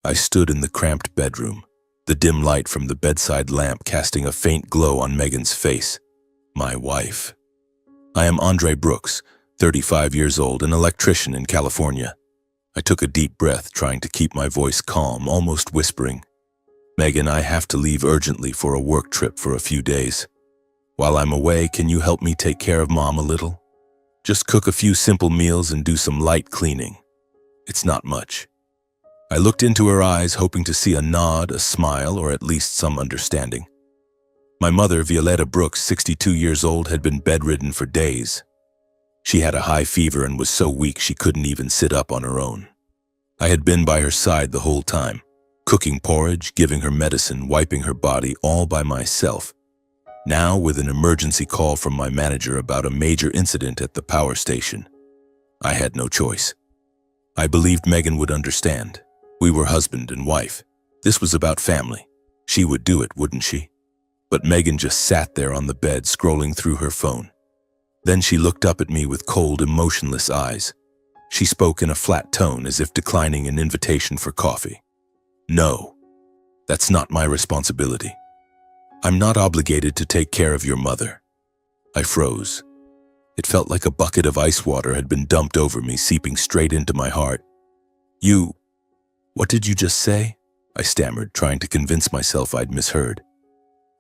I stood in the cramped bedroom, the dim light from the bedside lamp casting a faint glow on Megan's face. My wife. I am Andre Brooks, 35 years old, an electrician in California. I took a deep breath, trying to keep my voice calm, almost whispering. Megan, I have to leave urgently for a work trip for a few days. While I'm away, can you help me take care of Mom a little? Just cook a few simple meals and do some light cleaning. It's not much. I looked into her eyes, hoping to see a nod, a smile, or at least some understanding. My mother, Violetta Brooks, 62 years old, had been bedridden for days. She had a high fever and was so weak she couldn't even sit up on her own. I had been by her side the whole time, cooking porridge, giving her medicine, wiping her body, all by myself. Now, with an emergency call from my manager about a major incident at the power station, I had no choice. I believed Megan would understand. We were husband and wife. This was about family. She would do it, wouldn't she? But Megan just sat there on the bed, scrolling through her phone. Then she looked up at me with cold, emotionless eyes. She spoke in a flat tone, as if declining an invitation for coffee. No, that's not my responsibility. I'm not obligated to take care of your mother. I froze. It felt like a bucket of ice water had been dumped over me, seeping straight into my heart. What did you just say? I stammered, trying to convince myself I'd misheard.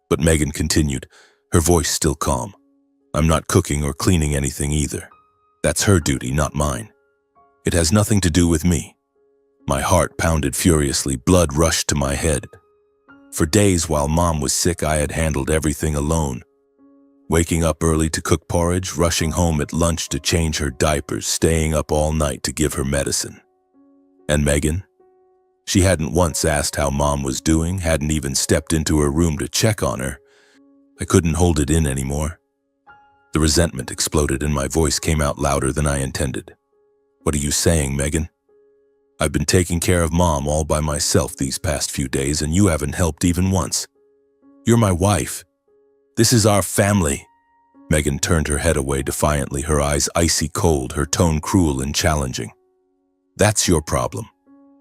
But Megan continued, her voice still calm. I'm not cooking or cleaning anything either. That's her duty, not mine. It has nothing to do with me. My heart pounded furiously, blood rushed to my head. For days while Mom was sick, I had handled everything alone. Waking up early to cook porridge, rushing home at lunch to change her diapers, staying up all night to give her medicine. And Megan? She hadn't once asked how Mom was doing, hadn't even stepped into her room to check on her. I couldn't hold it in anymore. The resentment exploded and my voice came out louder than I intended. What are you saying, Megan? I've been taking care of Mom all by myself these past few days, and you haven't helped even once. You're my wife. This is our family. Megan turned her head away defiantly, her eyes icy cold, her tone cruel and challenging. That's your problem.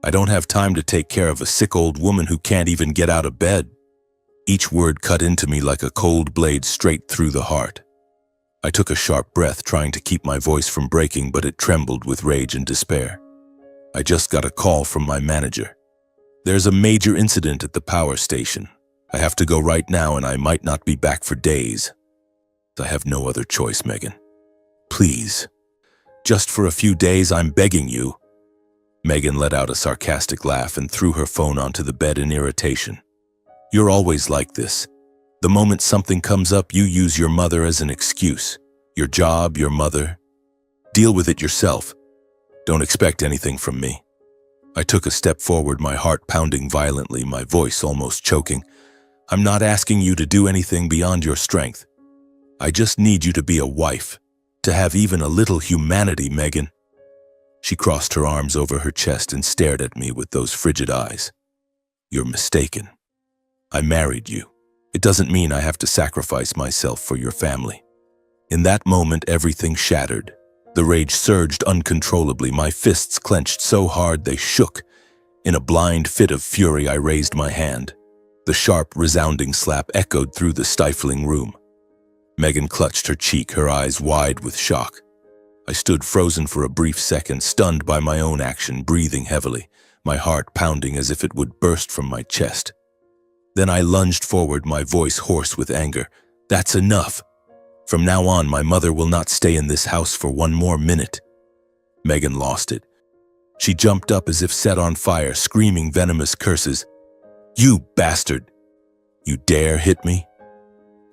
I don't have time to take care of a sick old woman who can't even get out of bed. Each word cut into me like a cold blade straight through the heart. I took a sharp breath, trying to keep my voice from breaking, but it trembled with rage and despair. I just got a call from my manager. There's a major incident at the power station. I have to go right now, and I might not be back for days. I have no other choice, Megan. Please. Just for a few days, I'm begging you. Megan let out a sarcastic laugh and threw her phone onto the bed in irritation. You're always like this. The moment something comes up, you use your mother as an excuse. Your job, your mother. Deal with it yourself. Don't expect anything from me. I took a step forward, my heart pounding violently, my voice almost choking. I'm not asking you to do anything beyond your strength. I just need you to be a wife, to have even a little humanity, Megan. She crossed her arms over her chest and stared at me with those frigid eyes. You're mistaken. I married you. It doesn't mean I have to sacrifice myself for your family. In that moment, everything shattered. The rage surged uncontrollably, my fists clenched so hard they shook. In a blind fit of fury, I raised my hand. The sharp, resounding slap echoed through the stifling room. Megan clutched her cheek, her eyes wide with shock. I stood frozen for a brief second, stunned by my own action, breathing heavily, my heart pounding as if it would burst from my chest. Then I lunged forward, my voice hoarse with anger. That's enough. From now on, my mother will not stay in this house for one more minute. Megan lost it. She jumped up as if set on fire, screaming venomous curses. You bastard! You dare hit me?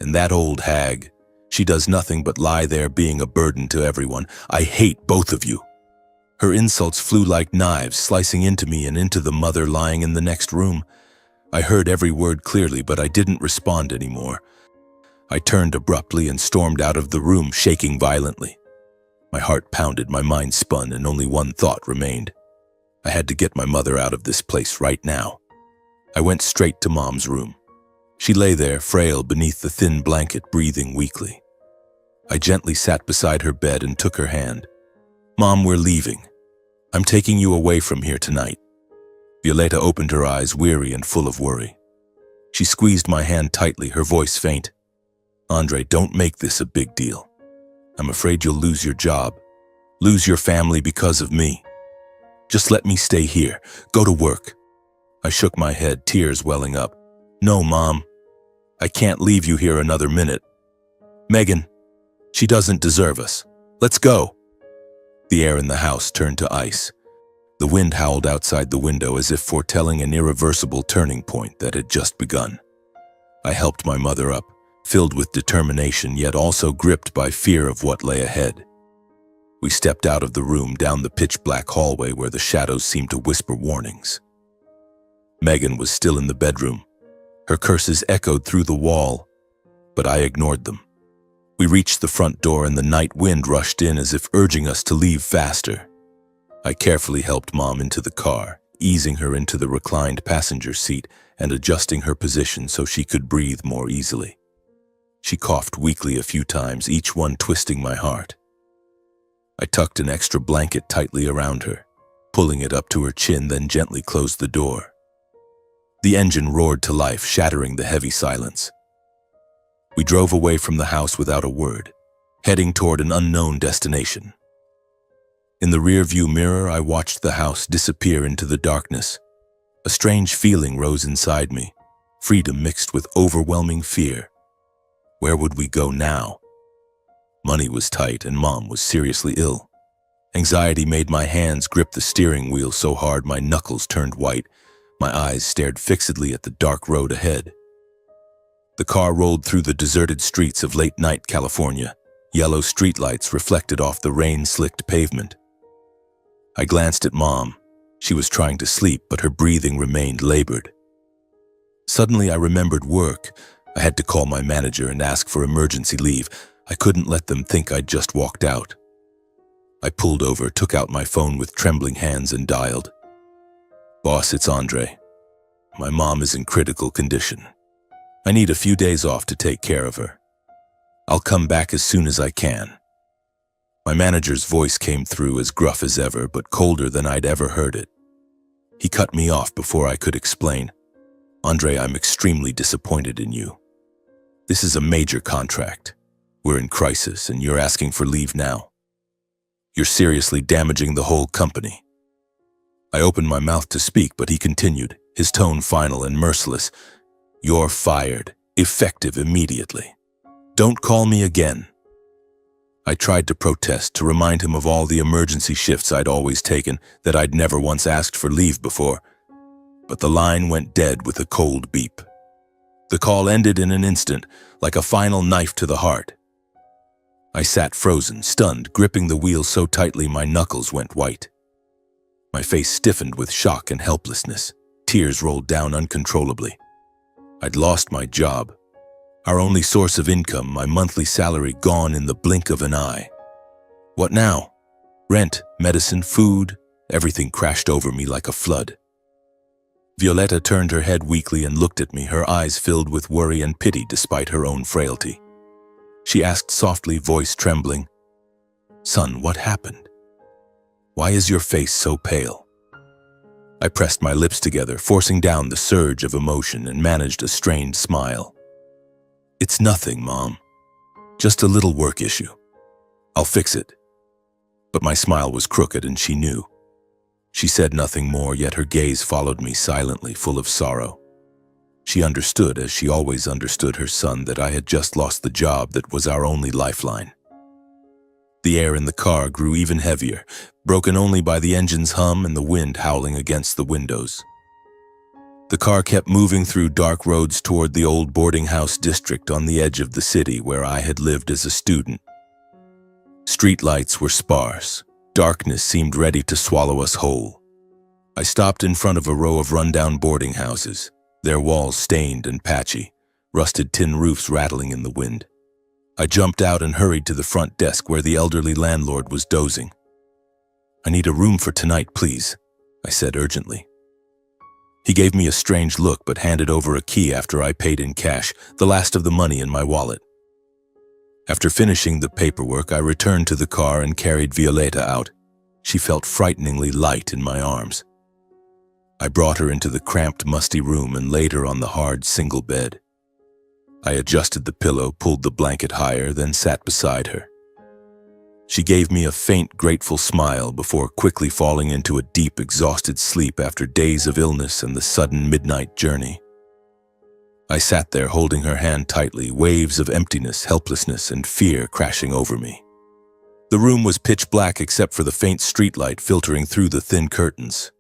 And that old hag, she does nothing but lie there being a burden to everyone. I hate both of you. Her insults flew like knives, slicing into me and into the mother lying in the next room. I heard every word clearly, but I didn't respond anymore. I turned abruptly and stormed out of the room, shaking violently. My heart pounded, my mind spun, and only one thought remained. I had to get my mother out of this place right now. I went straight to Mom's room. She lay there, frail beneath the thin blanket, breathing weakly. I gently sat beside her bed and took her hand. Mom, we're leaving. I'm taking you away from here tonight. Violeta opened her eyes, weary and full of worry. She squeezed my hand tightly, her voice faint. Andre, don't make this a big deal. I'm afraid you'll lose your job, lose your family because of me. Just let me stay here, go to work. I shook my head, tears welling up. No, Mom, I can't leave you here another minute. Megan, she doesn't deserve us. Let's go. The air in the house turned to ice. The wind howled outside the window as if foretelling an irreversible turning point that had just begun. I helped my mother up, filled with determination yet also gripped by fear of what lay ahead. We stepped out of the room, down the pitch-black hallway where the shadows seemed to whisper warnings. Megan was still in the bedroom. Her curses echoed through the wall, but I ignored them. We reached the front door and the night wind rushed in as if urging us to leave faster. I carefully helped Mom into the car, easing her into the reclined passenger seat and adjusting her position so she could breathe more easily. She coughed weakly a few times, each one twisting my heart. I tucked an extra blanket tightly around her, pulling it up to her chin, then gently closed the door. The engine roared to life, shattering the heavy silence. We drove away from the house without a word, heading toward an unknown destination. In the rearview mirror, I watched the house disappear into the darkness. A strange feeling rose inside me, freedom mixed with overwhelming fear. Where would we go now? Money was tight and Mom was seriously ill. Anxiety made my hands grip the steering wheel so hard my knuckles turned white. My eyes stared fixedly at the dark road ahead. The car rolled through the deserted streets of late-night California. Yellow streetlights reflected off the rain-slicked pavement. I glanced at Mom. She was trying to sleep, but her breathing remained labored. Suddenly, I remembered work. I had to call my manager and ask for emergency leave. I couldn't let them think I'd just walked out. I pulled over, took out my phone with trembling hands and dialed. Boss, it's Andre. My mom is in critical condition. I need a few days off to take care of her. I'll come back as soon as I can. My manager's voice came through as gruff as ever, but colder than I'd ever heard it. He cut me off before I could explain. Andre, I'm extremely disappointed in you. This is a major contract. We're in crisis and you're asking for leave now. You're seriously damaging the whole company. I opened my mouth to speak, but he continued, his tone final and merciless. You're fired, effective immediately. Don't call me again. I tried to protest, to remind him of all the emergency shifts I'd always taken, that I'd never once asked for leave before. But the line went dead with a cold beep. The call ended in an instant, like a final knife to the heart. I sat frozen, stunned, gripping the wheel so tightly my knuckles went white. My face stiffened with shock and helplessness. Tears rolled down uncontrollably. I'd lost my job. Our only source of income, my monthly salary, gone in the blink of an eye. What now? Rent, medicine, food, everything crashed over me like a flood. Violeta turned her head weakly and looked at me, her eyes filled with worry and pity despite her own frailty. She asked softly, voice trembling, Son, what happened? Why is your face so pale? I pressed my lips together, forcing down the surge of emotion, and managed a strained smile. It's nothing, Mom. Just a little work issue. I'll fix it. But my smile was crooked and she knew. She said nothing more, yet her gaze followed me silently, full of sorrow. She understood, as she always understood her son, that I had just lost the job that was our only lifeline. The air in the car grew even heavier, broken only by the engine's hum and the wind howling against the windows. The car kept moving through dark roads toward the old boarding house district on the edge of the city where I had lived as a student. Streetlights were sparse. Darkness seemed ready to swallow us whole. I stopped in front of a row of rundown boarding houses, their walls stained and patchy, rusted tin roofs rattling in the wind. I jumped out and hurried to the front desk where the elderly landlord was dozing. I need a room for tonight, please, I said urgently. He gave me a strange look but handed over a key after I paid in cash, the last of the money in my wallet. After finishing the paperwork, I returned to the car and carried Violeta out. She felt frighteningly light in my arms. I brought her into the cramped, musty room and laid her on the hard, single bed. I adjusted the pillow, pulled the blanket higher, then sat beside her. She gave me a faint, grateful smile before quickly falling into a deep, exhausted sleep after days of illness and the sudden midnight journey. I sat there holding her hand tightly, waves of emptiness, helplessness, and fear crashing over me. The room was pitch black except for the faint streetlight filtering through the thin curtains.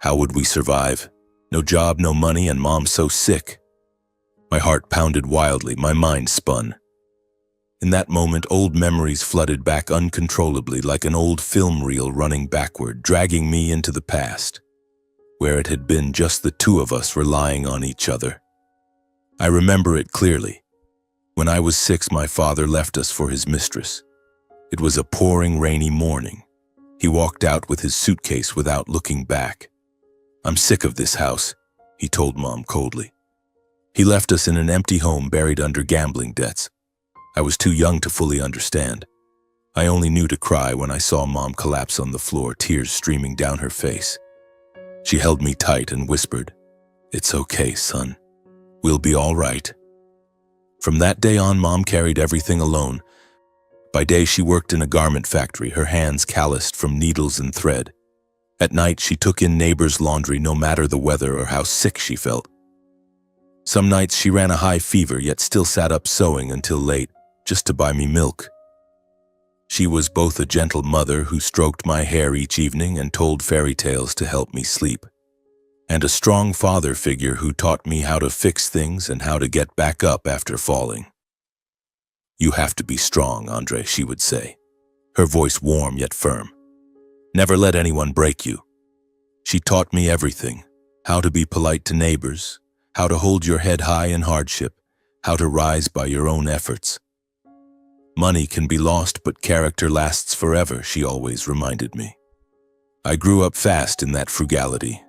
How would we survive? No job, no money, and Mom so sick. My heart pounded wildly, my mind spun. In that moment, old memories flooded back uncontrollably like an old film reel running backward, dragging me into the past, where it had been just the two of us relying on each other. I remember it clearly. When I was 6, my father left us for his mistress. It was a pouring, rainy morning. He walked out with his suitcase without looking back. "I'm sick of this house," he told Mom coldly. He left us in an empty home buried under gambling debts. I was too young to fully understand. I only knew to cry when I saw Mom collapse on the floor, tears streaming down her face. She held me tight and whispered, "It's okay, son. We'll be all right." From that day on, Mom carried everything alone. By day, she worked in a garment factory, her hands calloused from needles and thread. At night, she took in neighbors' laundry no matter the weather or how sick she felt. Some nights she ran a high fever, yet still sat up sewing until late, just to buy me milk. She was both a gentle mother who stroked my hair each evening and told fairy tales to help me sleep, and a strong father figure who taught me how to fix things and how to get back up after falling. "You have to be strong, Andre," she would say, her voice warm yet firm. "Never let anyone break you." She taught me everything: how to be polite to neighbors, how to hold your head high in hardship, how to rise by your own efforts. "Money can be lost, but character lasts forever," she always reminded me. I grew up fast in that frugality.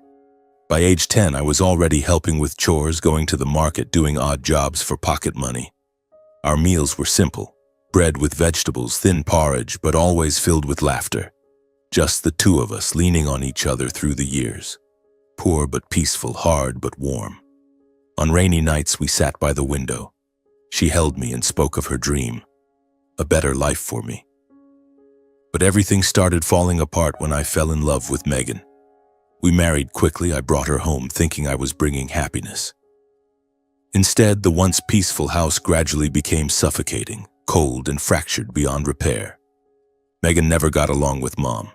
By age 10, I was already helping with chores, going to the market, doing odd jobs for pocket money. Our meals were simple: bread with vegetables, thin porridge, but always filled with laughter. Just the two of us, leaning on each other through the years. Poor but peaceful, hard but warm. On rainy nights, we sat by the window. She held me and spoke of her dream, a better life for me. But everything started falling apart when I fell in love with Megan. We married quickly. I brought her home thinking I was bringing happiness. Instead, the once peaceful house gradually became suffocating, cold and fractured beyond repair. Megan never got along with Mom.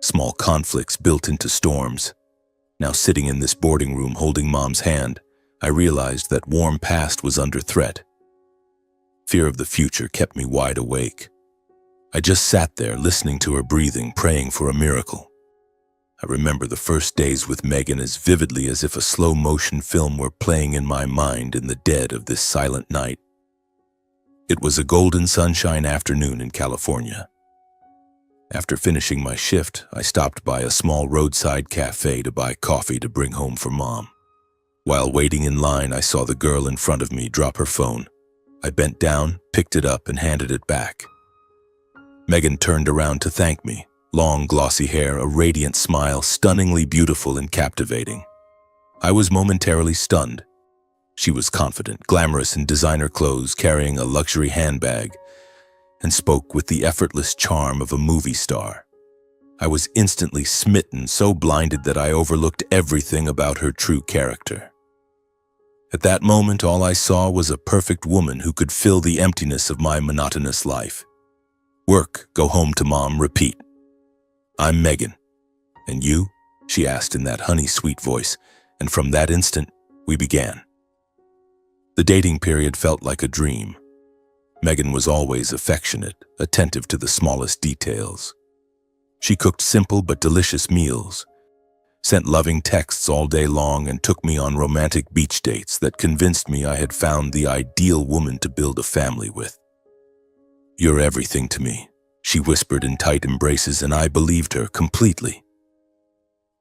Small conflicts built into storms. Now, sitting in this boarding room holding Mom's hand, I realized that warm past was under threat. Fear of the future kept me wide awake. I just sat there listening to her breathing, praying for a miracle. I remember the first days with Megan as vividly as if a slow-motion film were playing in my mind in the dead of this silent night. It was a golden sunshine afternoon in California. After finishing my shift, I stopped by a small roadside cafe to buy coffee to bring home for Mom. While waiting in line, I saw the girl in front of me drop her phone. I bent down, picked it up, and handed it back. Megan turned around to thank me. Long, glossy hair, a radiant smile, stunningly beautiful and captivating. I was momentarily stunned. She was confident, glamorous in designer clothes, carrying a luxury handbag, and spoke with the effortless charm of a movie star. I was instantly smitten, so blinded that I overlooked everything about her true character. At that moment, all I saw was a perfect woman who could fill the emptiness of my monotonous life. Work, go home to Mom, repeat. "I'm Megan. And you?" she asked in that honey-sweet voice, and from that instant, we began. The dating period felt like a dream. Megan was always affectionate, attentive to the smallest details. She cooked simple but delicious meals, sent loving texts all day long, and took me on romantic beach dates that convinced me I had found the ideal woman to build a family with. "You're everything to me," she whispered in tight embraces, and I believed her completely.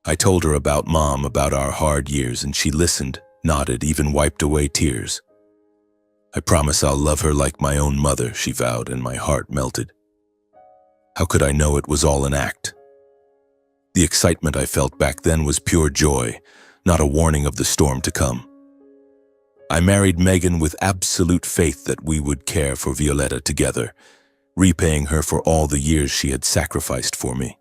I told her about Mom, about our hard years, and she listened, nodded, even wiped away tears. "I promise I'll love her like my own mother," she vowed, and my heart melted. How could I know it was all an act? The excitement I felt back then was pure joy, not a warning of the storm to come. I married Megan with absolute faith that we would care for Violetta together, repaying her for all the years she had sacrificed for me.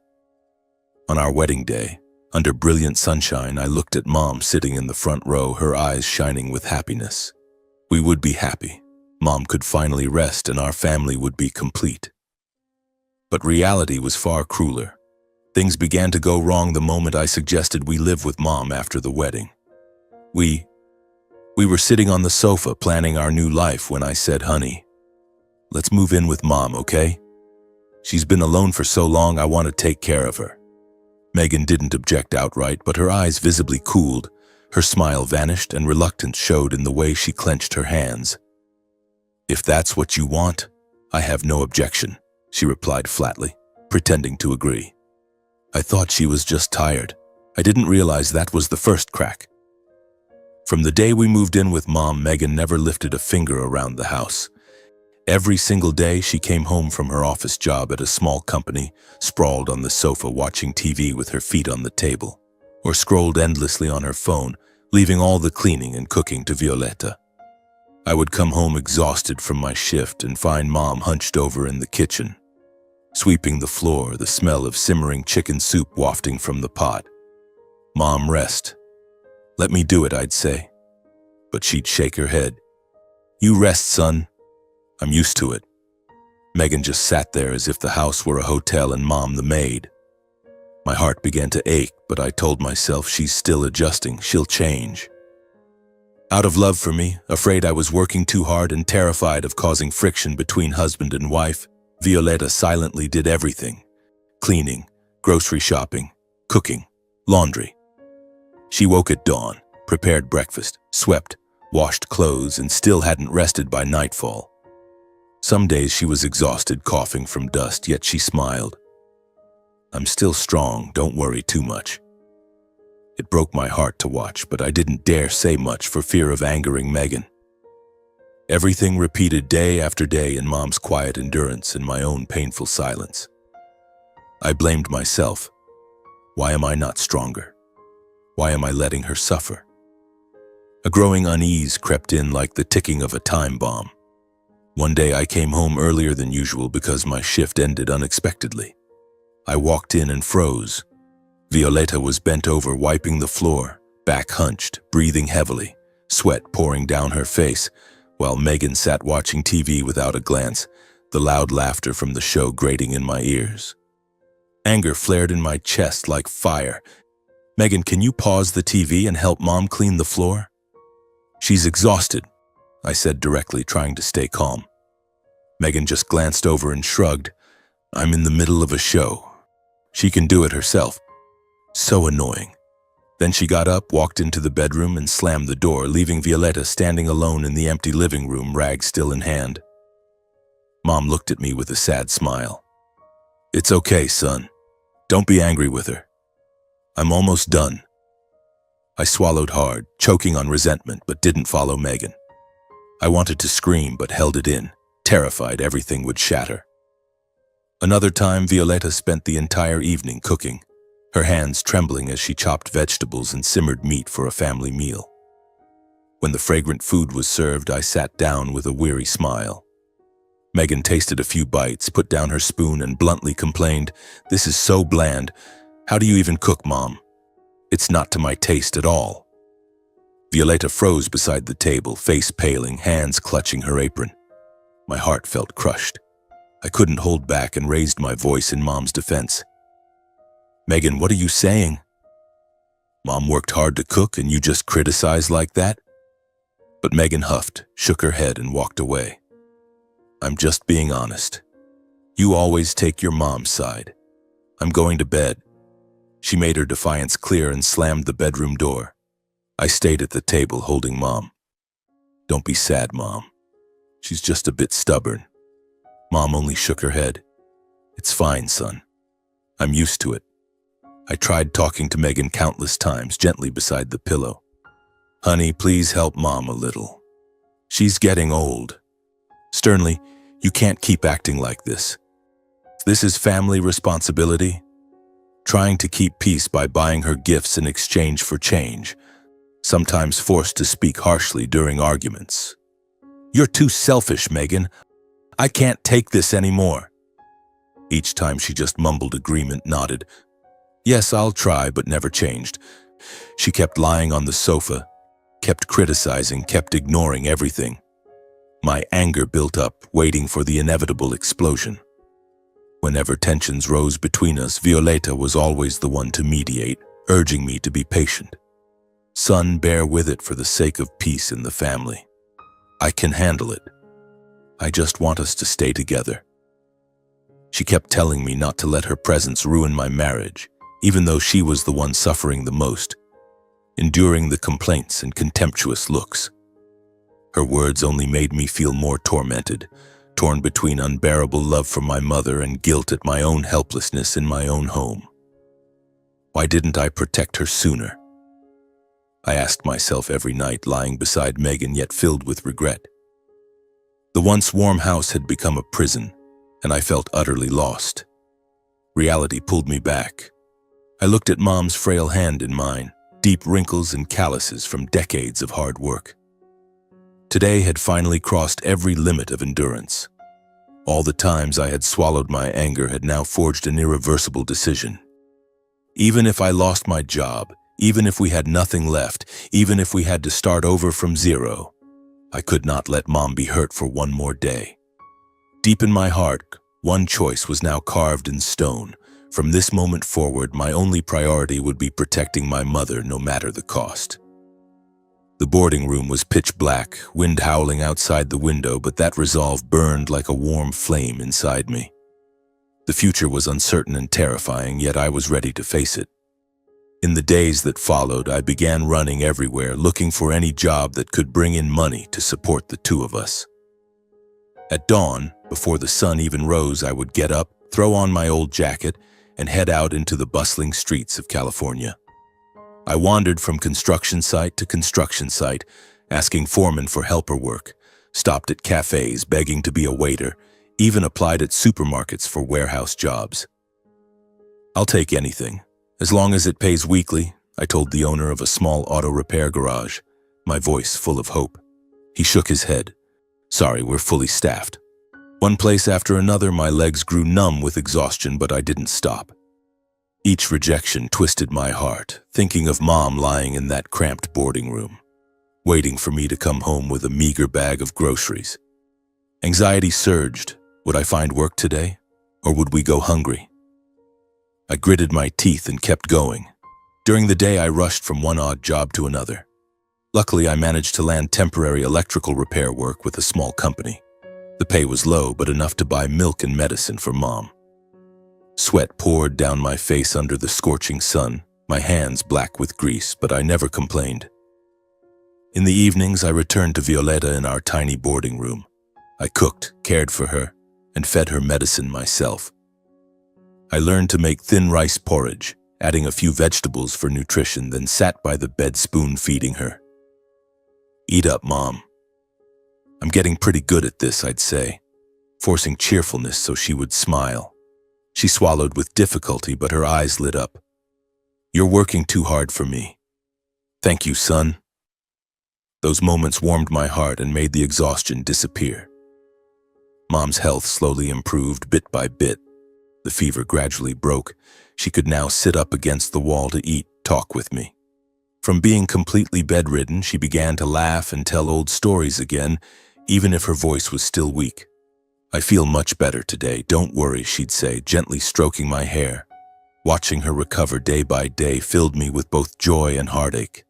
On our wedding day, under brilliant sunshine, I looked at Mom sitting in the front row, her eyes shining with happiness. We would be happy. Mom could finally rest and our family would be complete. But reality was far crueler. Things began to go wrong the moment I suggested we live with Mom after the wedding. We were sitting on the sofa planning our new life when I said, "Honey, let's move in with Mom, okay? She's been alone for so long, I want to take care of her." Megan didn't object outright, but her eyes visibly cooled. Her smile vanished and reluctance showed in the way she clenched her hands. "If that's what you want, I have no objection," she replied flatly, pretending to agree. I thought she was just tired. I didn't realize that was the first crack. From the day we moved in with Mom, Megan never lifted a finger around the house. Every single day she came home from her office job at a small company, sprawled on the sofa watching TV with her feet on the table, or scrolled endlessly on her phone, leaving all the cleaning and cooking to Violetta. I would come home exhausted from my shift and find Mom hunched over in the kitchen, sweeping the floor, the smell of simmering chicken soup wafting from the pot. "Mom, rest." "Let me do it," I'd say. But she'd shake her head. "You rest, son. I'm used to it." Megan just sat there as if the house were a hotel and Mom the maid. My heart began to ache, but I told myself she's still adjusting, she'll change. Out of love for me, afraid I was working too hard and terrified of causing friction between husband and wife, Violetta silently did everything: cleaning, grocery shopping, cooking, laundry. She woke at dawn, prepared breakfast, swept, washed clothes, and still hadn't rested by nightfall. Some days she was exhausted, coughing from dust, yet she smiled. "I'm still strong, don't worry too much." It broke my heart to watch, but I didn't dare say much for fear of angering Megan. Everything repeated day after day in Mom's quiet endurance and my own painful silence. I blamed myself. Why am I not stronger? Why am I letting her suffer? A growing unease crept in like the ticking of a time bomb. One day I came home earlier than usual because my shift ended unexpectedly. I walked in and froze. Violetta was bent over, wiping the floor, back hunched, breathing heavily, sweat pouring down her face, while Megan sat watching TV without a glance, the loud laughter from the show grating in my ears. Anger flared in my chest like fire. "Megan, can you pause the TV and help Mom clean the floor?" "She's exhausted," I said directly, trying to stay calm. Megan just glanced over and shrugged. "I'm in the middle of a show. She can do it herself." So annoying. Then she got up, walked into the bedroom, and slammed the door, leaving Violetta standing alone in the empty living room, rag still in hand. Mom looked at me with a sad smile. "It's okay, son. Don't be angry with her. I'm almost done." I swallowed hard, choking on resentment, but didn't follow Megan. I wanted to scream, but held it in, terrified everything would shatter. Another time, Violetta spent the entire evening cooking, her hands trembling as she chopped vegetables and simmered meat for a family meal. When the fragrant food was served, I sat down with a weary smile. Megan tasted a few bites, put down her spoon, and bluntly complained, "This is so bland. How do you even cook, Mom? It's not to my taste at all." Violetta froze beside the table, face paling, hands clutching her apron. My heart felt crushed. I couldn't hold back and raised my voice in Mom's defense. "Megan, what are you saying? Mom worked hard to cook and you just criticize like that?" But Megan huffed, shook her head, and walked away. "I'm just being honest. You always take your mom's side. I'm going to bed." She made her defiance clear and slammed the bedroom door. I stayed at the table holding Mom. "Don't be sad, Mom. She's just a bit stubborn." Mom only shook her head. "It's fine, son. I'm used to it." I tried talking to Megan countless times, gently beside the pillow. "Honey, please help Mom a little. She's getting old." Sternly, "You can't keep acting like this. This is family responsibility." trying to keep peace by buying her gifts in exchange for change, sometimes forced to speak harshly during arguments. "You're too selfish, Megan. I can't take this anymore." Each time she just mumbled agreement, nodded. "Yes, I'll try," but never changed. She kept lying on the sofa, kept criticizing, kept ignoring everything. My anger built up, waiting for the inevitable explosion. Whenever tensions rose between us, Violeta was always the one to mediate, urging me to be patient. "Son, bear with it for the sake of peace in the family. I can handle it. I just want us to stay together." She kept telling me not to let her presence ruin my marriage, even though she was the one suffering the most, enduring the complaints and contemptuous looks. Her words only made me feel more tormented, torn between unbearable love for my mother and guilt at my own helplessness in my own home. Why didn't I protect her sooner? I asked myself every night, lying beside Megan, yet filled with regret. The once warm house had become a prison, and I felt utterly lost. Reality pulled me back. I looked at Mom's frail hand in mine, deep wrinkles and calluses from decades of hard work. Today had finally crossed every limit of endurance. All the times I had swallowed my anger had now forged an irreversible decision. Even if I lost my job, even if we had nothing left, even if we had to start over from zero, I could not let Mom be hurt for one more day. Deep in my heart, one choice was now carved in stone. From this moment forward, my only priority would be protecting my mother, no matter the cost. The boarding room was pitch black, wind howling outside the window, but that resolve burned like a warm flame inside me. The future was uncertain and terrifying, yet I was ready to face it. In the days that followed, I began running everywhere, looking for any job that could bring in money to support the two of us. At dawn, before the sun even rose, I would get up, throw on my old jacket, and head out into the bustling streets of California. I wandered from construction site to construction site, asking foremen for helper work, stopped at cafes begging to be a waiter, even applied at supermarkets for warehouse jobs. "I'll take anything, as long as it pays weekly," I told the owner of a small auto repair garage, my voice full of hope. He shook his head. "Sorry, we're fully staffed." One place after another, my legs grew numb with exhaustion, but I didn't stop. Each rejection twisted my heart, thinking of Mom lying in that cramped boarding room, waiting for me to come home with a meager bag of groceries. Anxiety surged. Would I find work today, or would we go hungry? I gritted my teeth and kept going. During the day, I rushed from one odd job to another. Luckily, I managed to land temporary electrical repair work with a small company. The pay was low, but enough to buy milk and medicine for Mom. Sweat poured down my face under the scorching sun, my hands black with grease, but I never complained. In the evenings, I returned to Violeta in our tiny boarding room. I cooked, cared for her, and fed her medicine myself. I learned to make thin rice porridge, adding a few vegetables for nutrition, then sat by the bed spoon-feeding her. "Eat up, Mom." I'm getting pretty good at this, I'd say, forcing cheerfulness so she would smile. She swallowed with difficulty, but her eyes lit up. "You're working too hard for me." "Thank you, son." Those moments warmed my heart and made the exhaustion disappear. Mom's health slowly improved bit by bit. The fever gradually broke. She could now sit up against the wall to eat, talk with me. From being completely bedridden, she began to laugh and tell old stories again, even if her voice was still weak. "I feel much better today, don't worry," she'd say, gently stroking my hair. Watching her recover day by day filled me with both joy and heartache.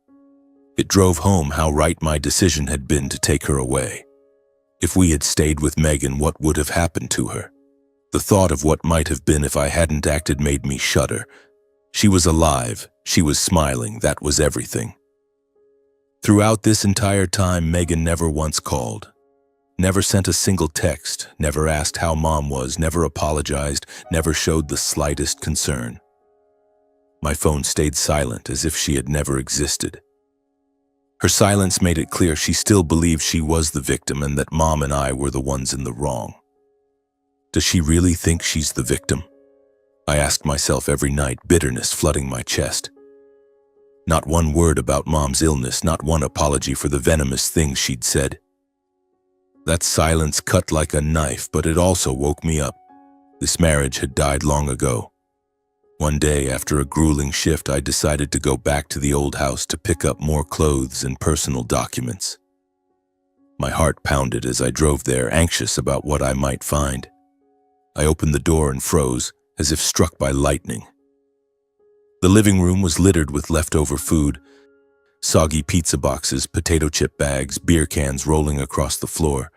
It drove home how right my decision had been to take her away. If we had stayed with Megan, what would have happened to her? The thought of what might have been if I hadn't acted made me shudder. She was alive, she was smiling, that was everything. Throughout this entire time, Megan never once called. Never sent a single text, never asked how Mom was, never apologized, never showed the slightest concern. My phone stayed silent as if she had never existed. Her silence made it clear she still believed she was the victim and that Mom and I were the ones in the wrong. Does she really think she's the victim? I asked myself every night, bitterness flooding my chest. Not one word about Mom's illness, not one apology for the venomous things she'd said. That silence cut like a knife, but it also woke me up. This marriage had died long ago. One day, after a grueling shift, I decided to go back to the old house to pick up more clothes and personal documents. My heart pounded as I drove there, anxious about what I might find. I opened the door and froze, as if struck by lightning. The living room was littered with leftover food, soggy pizza boxes, potato chip bags, beer cans rolling across the floor.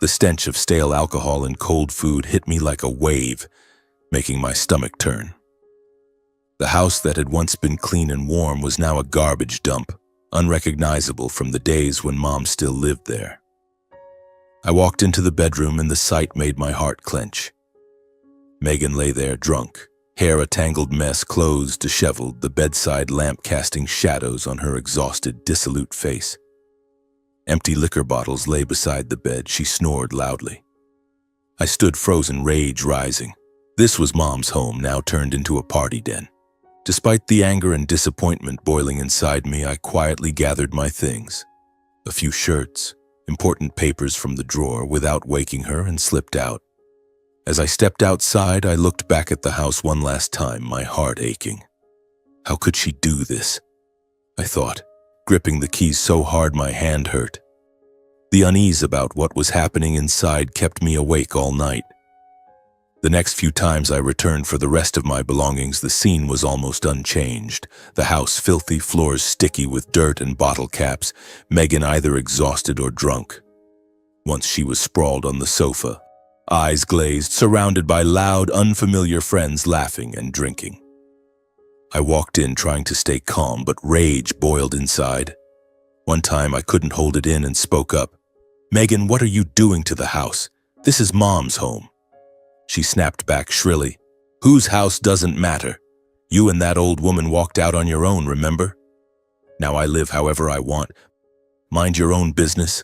The stench of stale alcohol and cold food hit me like a wave, making my stomach turn. The house that had once been clean and warm was now a garbage dump, unrecognizable from the days when Mom still lived there. I walked into the bedroom and the sight made my heart clench. Megan lay there drunk, hair a tangled mess, clothes disheveled, the bedside lamp casting shadows on her exhausted, dissolute face. Empty liquor bottles lay beside the bed. She snored loudly. I stood frozen, rage rising. This was Mom's home, now turned into a party den. Despite the anger and disappointment boiling inside me, I quietly gathered my things. A few shirts, important papers from the drawer without waking her, and slipped out. As I stepped outside, I looked back at the house one last time, my heart aching. How could she do this? I thought, gripping the keys so hard my hand hurt. The unease about what was happening inside kept me awake all night. The next few times I returned for the rest of my belongings, the scene was almost unchanged. The house filthy, floors sticky with dirt and bottle caps, Megan either exhausted or drunk. Once she was sprawled on the sofa, eyes glazed, surrounded by loud, unfamiliar friends laughing and drinking. I walked in trying to stay calm, but rage boiled inside. One time I couldn't hold it in and spoke up. "Megan, what are you doing to the house? This is Mom's home." She snapped back shrilly. "Whose house doesn't matter. You and that old woman walked out on your own, remember? Now I live however I want. Mind your own business."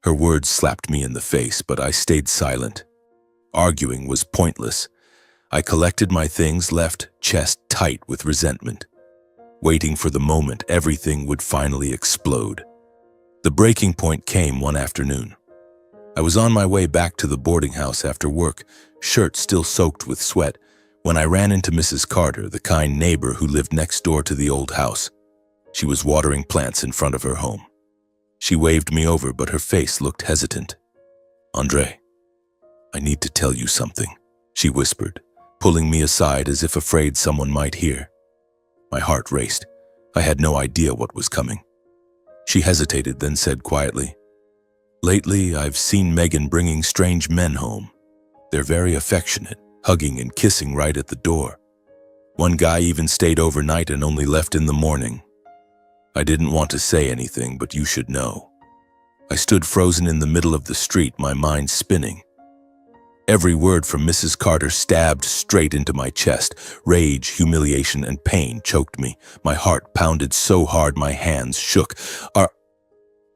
Her words slapped me in the face, but I stayed silent. Arguing was pointless. I collected my things, left, chest tight with resentment, waiting for the moment everything would finally explode. The breaking point came one afternoon. I was on my way back to the boarding house after work, shirt still soaked with sweat, when I ran into Mrs. Carter, the kind neighbor who lived next door to the old house. She was watering plants in front of her home. She waved me over, but her face looked hesitant. "Andre, I need to tell you something," she whispered, pulling me aside as if afraid someone might hear. My heart raced. I had no idea what was coming. She hesitated, then said quietly, "Lately, I've seen Megan bringing strange men home. They're very affectionate, hugging and kissing right at the door. One guy even stayed overnight and only left in the morning. I didn't want to say anything, but you should know." I stood frozen in the middle of the street, my mind spinning. Every word from Mrs. Carter stabbed straight into my chest. Rage, humiliation, and pain choked me. My heart pounded so hard my hands shook. Are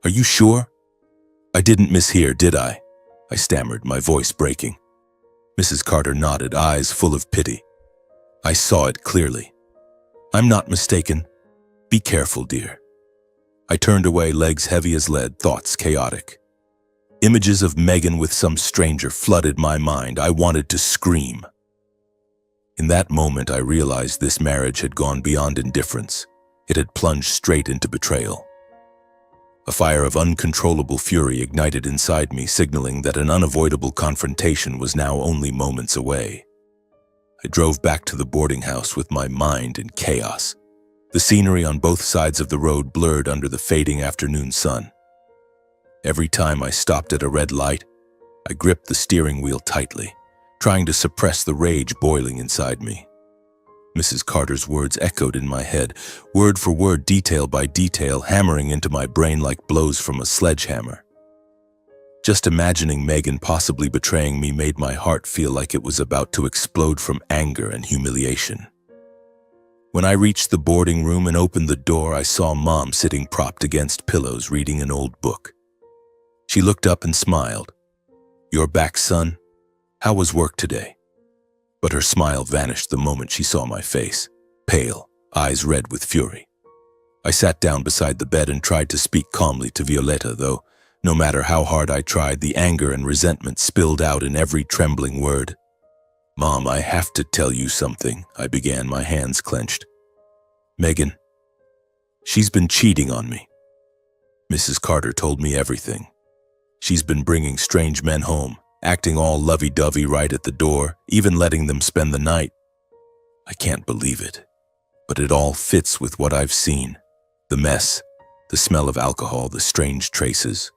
you sure? I didn't mishear, did I?" I stammered, my voice breaking. Mrs. Carter nodded, eyes full of pity. I saw it clearly. "I'm not mistaken. Be careful, dear." I turned away, legs heavy as lead, thoughts chaotic. Images of Megan with some stranger flooded my mind. I wanted to scream. In that moment, I realized this marriage had gone beyond indifference. It had plunged straight into betrayal. A fire of uncontrollable fury ignited inside me, signaling that an unavoidable confrontation was now only moments away. I drove back to the boarding house with my mind in chaos. The scenery on both sides of the road blurred under the fading afternoon sun. Every time I stopped at a red light, I gripped the steering wheel tightly, trying to suppress the rage boiling inside me. Mrs. Carter's words echoed in my head, word for word, detail by detail, hammering into my brain like blows from a sledgehammer. Just imagining Megan possibly betraying me made my heart feel like it was about to explode from anger and humiliation. When I reached the boarding room and opened the door, I saw Mom sitting propped against pillows reading an old book. She looked up and smiled. "You're back, son? How was work today?" but her smile vanished the moment she saw my face, pale, eyes red with fury. I sat down beside the bed and tried to speak calmly to Violetta, though no matter how hard I tried, the anger and resentment spilled out in every trembling word. "Mom, I have to tell you something," I began, my hands clenched. "Megan, she's been cheating on me. Mrs. Carter told me everything. She's been bringing strange men home, acting all lovey-dovey right at the door, even letting them spend the night. I can't believe it, but it all fits with what I've seen. The mess, the smell of alcohol, the strange traces."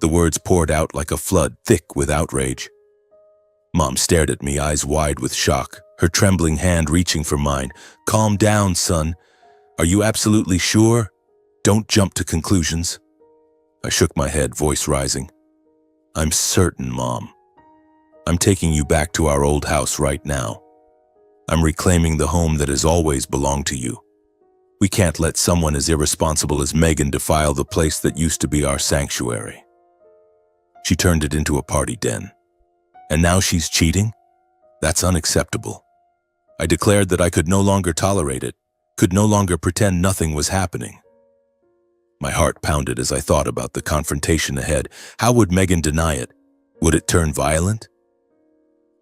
The words poured out like a flood, thick with outrage. Mom stared at me, eyes wide with shock, her trembling hand reaching for mine. "Calm down, son. Are you absolutely sure? Don't jump to conclusions." I shook my head, voice rising. "I'm certain, Mom. I'm taking you back to our old house right now. I'm reclaiming the home that has always belonged to you. We can't let someone as irresponsible as Megan defile the place that used to be our sanctuary. She turned it into a party den. And now she's cheating? That's unacceptable." I declared that I could no longer tolerate it, could no longer pretend nothing was happening. My heart pounded as I thought about the confrontation ahead. How would Megan deny it? Would it turn violent?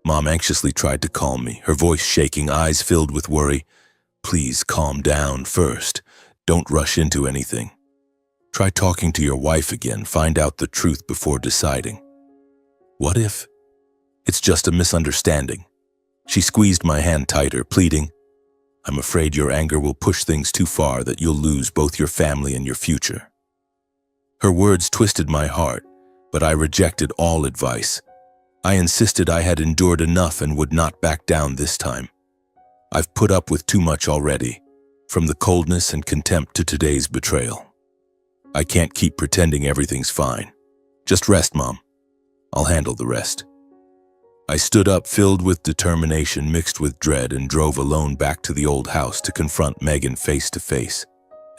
Mom anxiously tried to calm me, her voice shaking, eyes filled with worry. "Please calm down first. Don't rush into anything. Try talking to your wife again, find out the truth before deciding." "What if it's just a misunderstanding?" She squeezed my hand tighter, pleading, "I'm afraid your anger will push things too far, that you'll lose both your family and your future." Her words twisted my heart, but I rejected all advice. I insisted I had endured enough and would not back down this time. I've put up with too much already, from the coldness and contempt to today's betrayal. I can't keep pretending everything's fine. Just rest, Mom. I'll handle the rest. I stood up, filled with determination mixed with dread, and drove alone back to the old house to confront Megan face to face.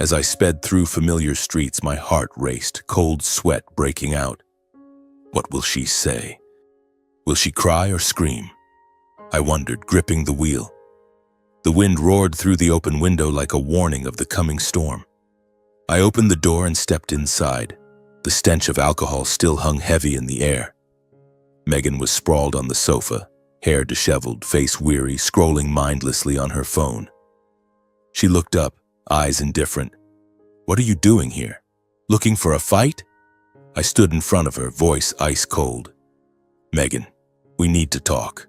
As I sped through familiar streets, my heart raced, cold sweat breaking out. What will she say? Will she cry or scream? I wondered, gripping the wheel. The wind roared through the open window like a warning of the coming storm. I opened the door and stepped inside. The stench of alcohol still hung heavy in the air. Megan was sprawled on the sofa, hair disheveled, face weary, scrolling mindlessly on her phone. She looked up, eyes indifferent. "What are you doing here? Looking for a fight?" I stood in front of her, voice ice cold. "Megan, we need to talk.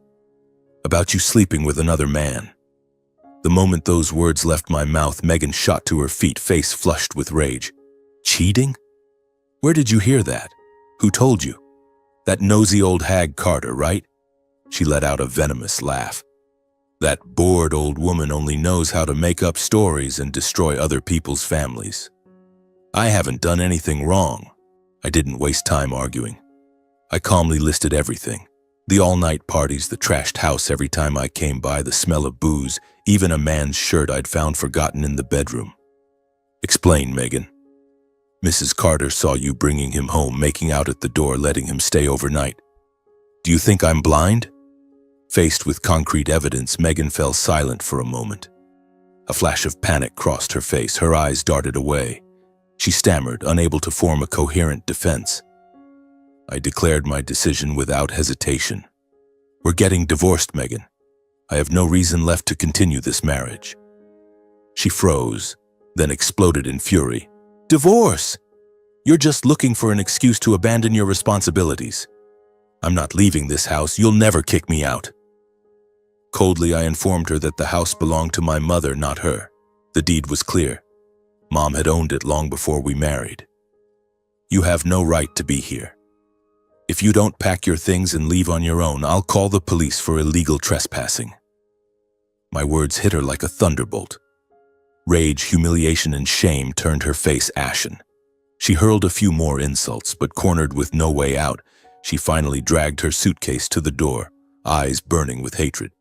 About you sleeping with another man." The moment those words left my mouth, Megan shot to her feet, face flushed with rage. "Cheating? Where did you hear that? Who told you? That nosy old hag Carter, right?" She let out a venomous laugh. "That bored old woman only knows how to make up stories and destroy other people's families. I haven't done anything wrong." I didn't waste time arguing. I calmly listed everything. The all-night parties, the trashed house every time I came by, the smell of booze, even a man's shirt I'd found forgotten in the bedroom. "Explain, Megan." "Mrs. Carter saw you bringing him home, making out at the door, letting him stay overnight. Do you think I'm blind?" Faced with concrete evidence, Megan fell silent for a moment. A flash of panic crossed her face, her eyes darted away. She stammered, unable to form a coherent defense. I declared my decision without hesitation. "We're getting divorced, Megan. I have no reason left to continue this marriage." She froze, then exploded in fury. "Divorce? You're just looking for an excuse to abandon your responsibilities. I'm not leaving this house. You'll never kick me out." Coldly, I informed her that the house belonged to my mother, not her. The deed was clear. Mom had owned it long before we married. "You have no right to be here. If you don't pack your things and leave on your own, I'll call the police for illegal trespassing." My words hit her like a thunderbolt. Rage, humiliation, and shame turned her face ashen. She hurled a few more insults, but cornered with no way out, she finally dragged her suitcase to the door, eyes burning with hatred.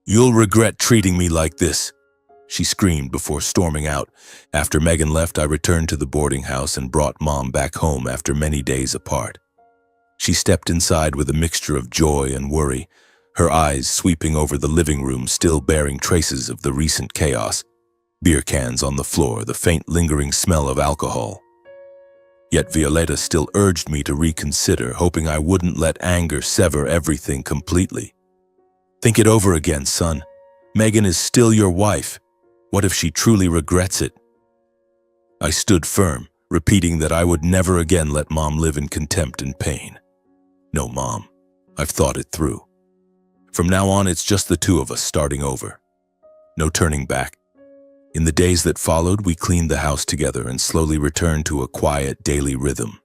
"You'll regret treating me like this," she screamed before storming out. After Megan left, I returned to the boarding house and brought Mom back home after many days apart. She stepped inside with a mixture of joy and worry, her eyes sweeping over the living room, still bearing traces of the recent chaos. Beer cans on the floor, the faint lingering smell of alcohol. Yet Violeta still urged me to reconsider, hoping I wouldn't let anger sever everything completely. Think it over again, son. Megan is still your wife. What if she truly regrets it? I stood firm, repeating that I would never again let Mom live in contempt and pain. No, Mom, I've thought it through. From now on, it's just the two of us starting over. No turning back. In the days that followed, we cleaned the house together and slowly returned to a quiet daily rhythm.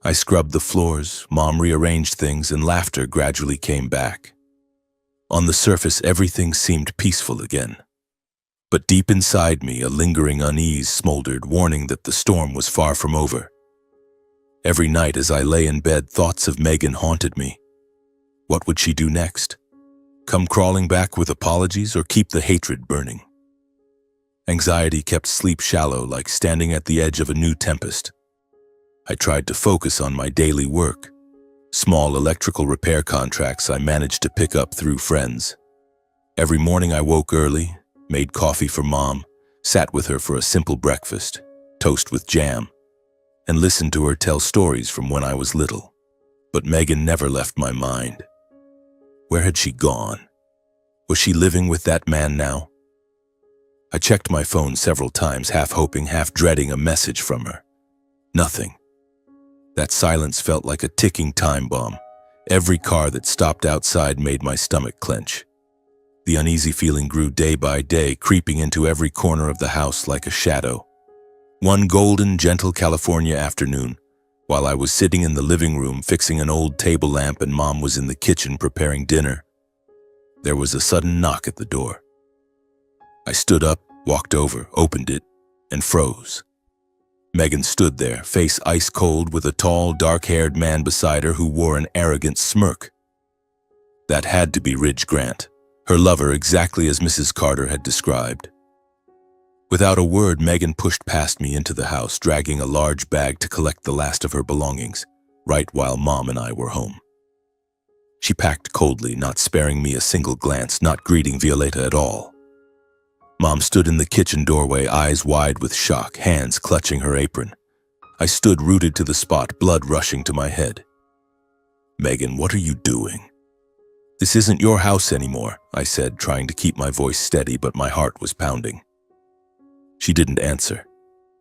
I scrubbed the floors, Mom rearranged things, and laughter gradually came back. On the surface, everything seemed peaceful again. But deep inside me, a lingering unease smoldered, warning that the storm was far from over. Every night as I lay in bed, thoughts of Megan haunted me. What would she do next? Come crawling back with apologies or keep the hatred burning? Anxiety kept sleep shallow, like standing at the edge of a new tempest. I tried to focus on my daily work. Small electrical repair contracts I managed to pick up through friends. Every morning I woke early, made coffee for Mom, sat with her for a simple breakfast, toast with jam, and listened to her tell stories from when I was little. But Megan never left my mind. Where had she gone? Was she living with that man now? I checked my phone several times, half hoping, half dreading a message from her. Nothing. That silence felt like a ticking time bomb. Every car that stopped outside made my stomach clench. The uneasy feeling grew day by day, creeping into every corner of the house like a shadow. One golden, gentle California afternoon, while I was sitting in the living room fixing an old table lamp and Mom was in the kitchen preparing dinner, there was a sudden knock at the door. I stood up, walked over, opened it, and froze. Megan stood there, face ice cold, with a tall, dark-haired man beside her who wore an arrogant smirk. That had to be Ridge Grant, her lover, exactly as Mrs. Carter had described. Without a word, Megan pushed past me into the house, dragging a large bag to collect the last of her belongings, right while Mom and I were home. She packed coldly, not sparing me a single glance, not greeting Violeta at all. Mom stood in the kitchen doorway, eyes wide with shock, hands clutching her apron. I stood rooted to the spot, blood rushing to my head. Megan, what are you doing? This isn't your house anymore, I said, trying to keep my voice steady, but my heart was pounding. She didn't answer,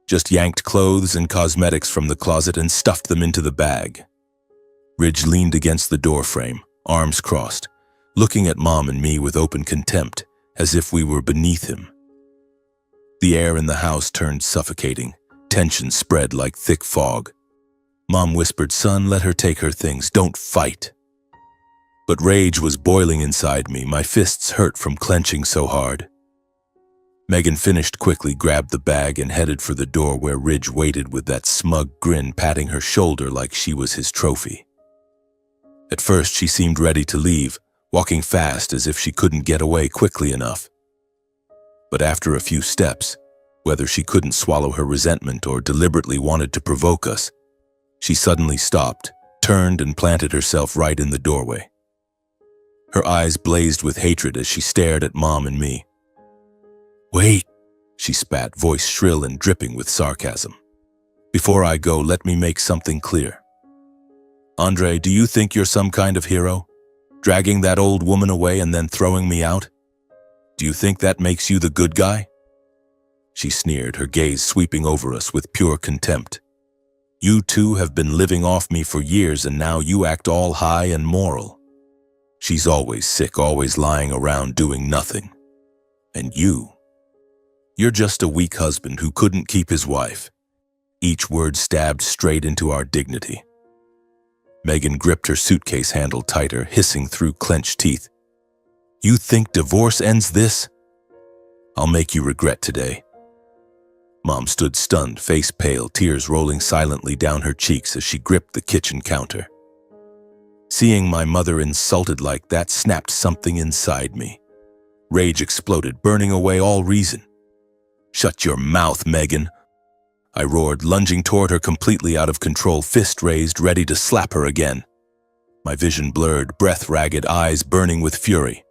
just yanked clothes and cosmetics from the closet and stuffed them into the bag. Ridge leaned against the doorframe, arms crossed, looking at Mom and me with open contempt, as if we were beneath him. The air in the house turned suffocating. Tension spread like thick fog. Mom whispered, "Son, let her take her things. Don't fight." But rage was boiling inside me. My fists hurt from clenching so hard. Megan finished quickly, grabbed the bag, and headed for the door where Ridge waited with that smug grin, patting her shoulder like she was his trophy. At first, she seemed ready to leave, walking fast as if she couldn't get away quickly enough. But after a few steps, whether she couldn't swallow her resentment or deliberately wanted to provoke us, she suddenly stopped, turned, and planted herself right in the doorway. Her eyes blazed with hatred as she stared at Mom and me. "Wait," she spat, voice shrill and dripping with sarcasm. "Before I go, let me make something clear. Andre, do you think you're some kind of hero? Dragging that old woman away and then throwing me out? Do you think that makes you the good guy?" She sneered, her gaze sweeping over us with pure contempt. "You two have been living off me for years and now you act all high and moral. She's always sick, always lying around doing nothing. And you're just a weak husband who couldn't keep his wife." Each word stabbed straight into our dignity. Megan gripped her suitcase handle tighter, hissing through clenched teeth. "You think divorce ends this? I'll make you regret today." Mom stood stunned, face pale, tears rolling silently down her cheeks as she gripped the kitchen counter. Seeing my mother insulted like that snapped something inside me. Rage exploded, burning away all reason. "Shut your mouth, Megan," I roared, lunging toward her completely out of control, fist raised, ready to slap her again. My vision blurred, breath ragged, eyes burning with fury.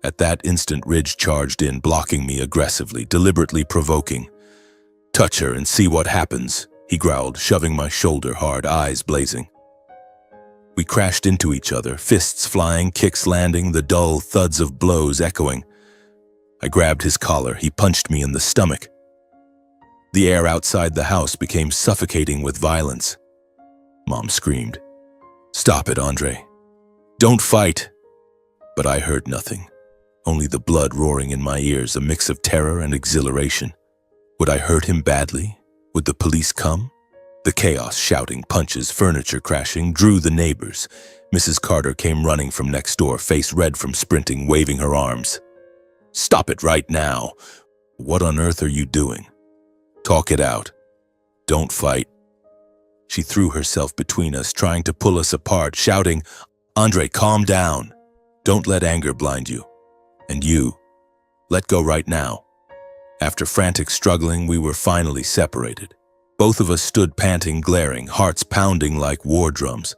At that instant, Ridge charged in, blocking me aggressively, deliberately provoking. "Touch her and see what happens," he growled, shoving my shoulder hard, eyes blazing. We crashed into each other, fists flying, kicks landing, the dull thuds of blows echoing. I grabbed his collar. He punched me in the stomach. The air outside the house became suffocating with violence. Mom screamed, "Stop it, Andre. Don't fight." But I heard nothing, only the blood roaring in my ears, a mix of terror and exhilaration. Would I hurt him badly? Would the police come? The chaos, shouting, punches, furniture crashing, drew the neighbors. Mrs. Carter came running from next door, face red from sprinting, waving her arms. "Stop it right now. What on earth are you doing? Talk it out. Don't fight." She threw herself between us, trying to pull us apart, shouting, "Andre, calm down. Don't let anger blind you. And you, let go right now." After frantic struggling, we were finally separated. Both of us stood panting, glaring, hearts pounding like war drums.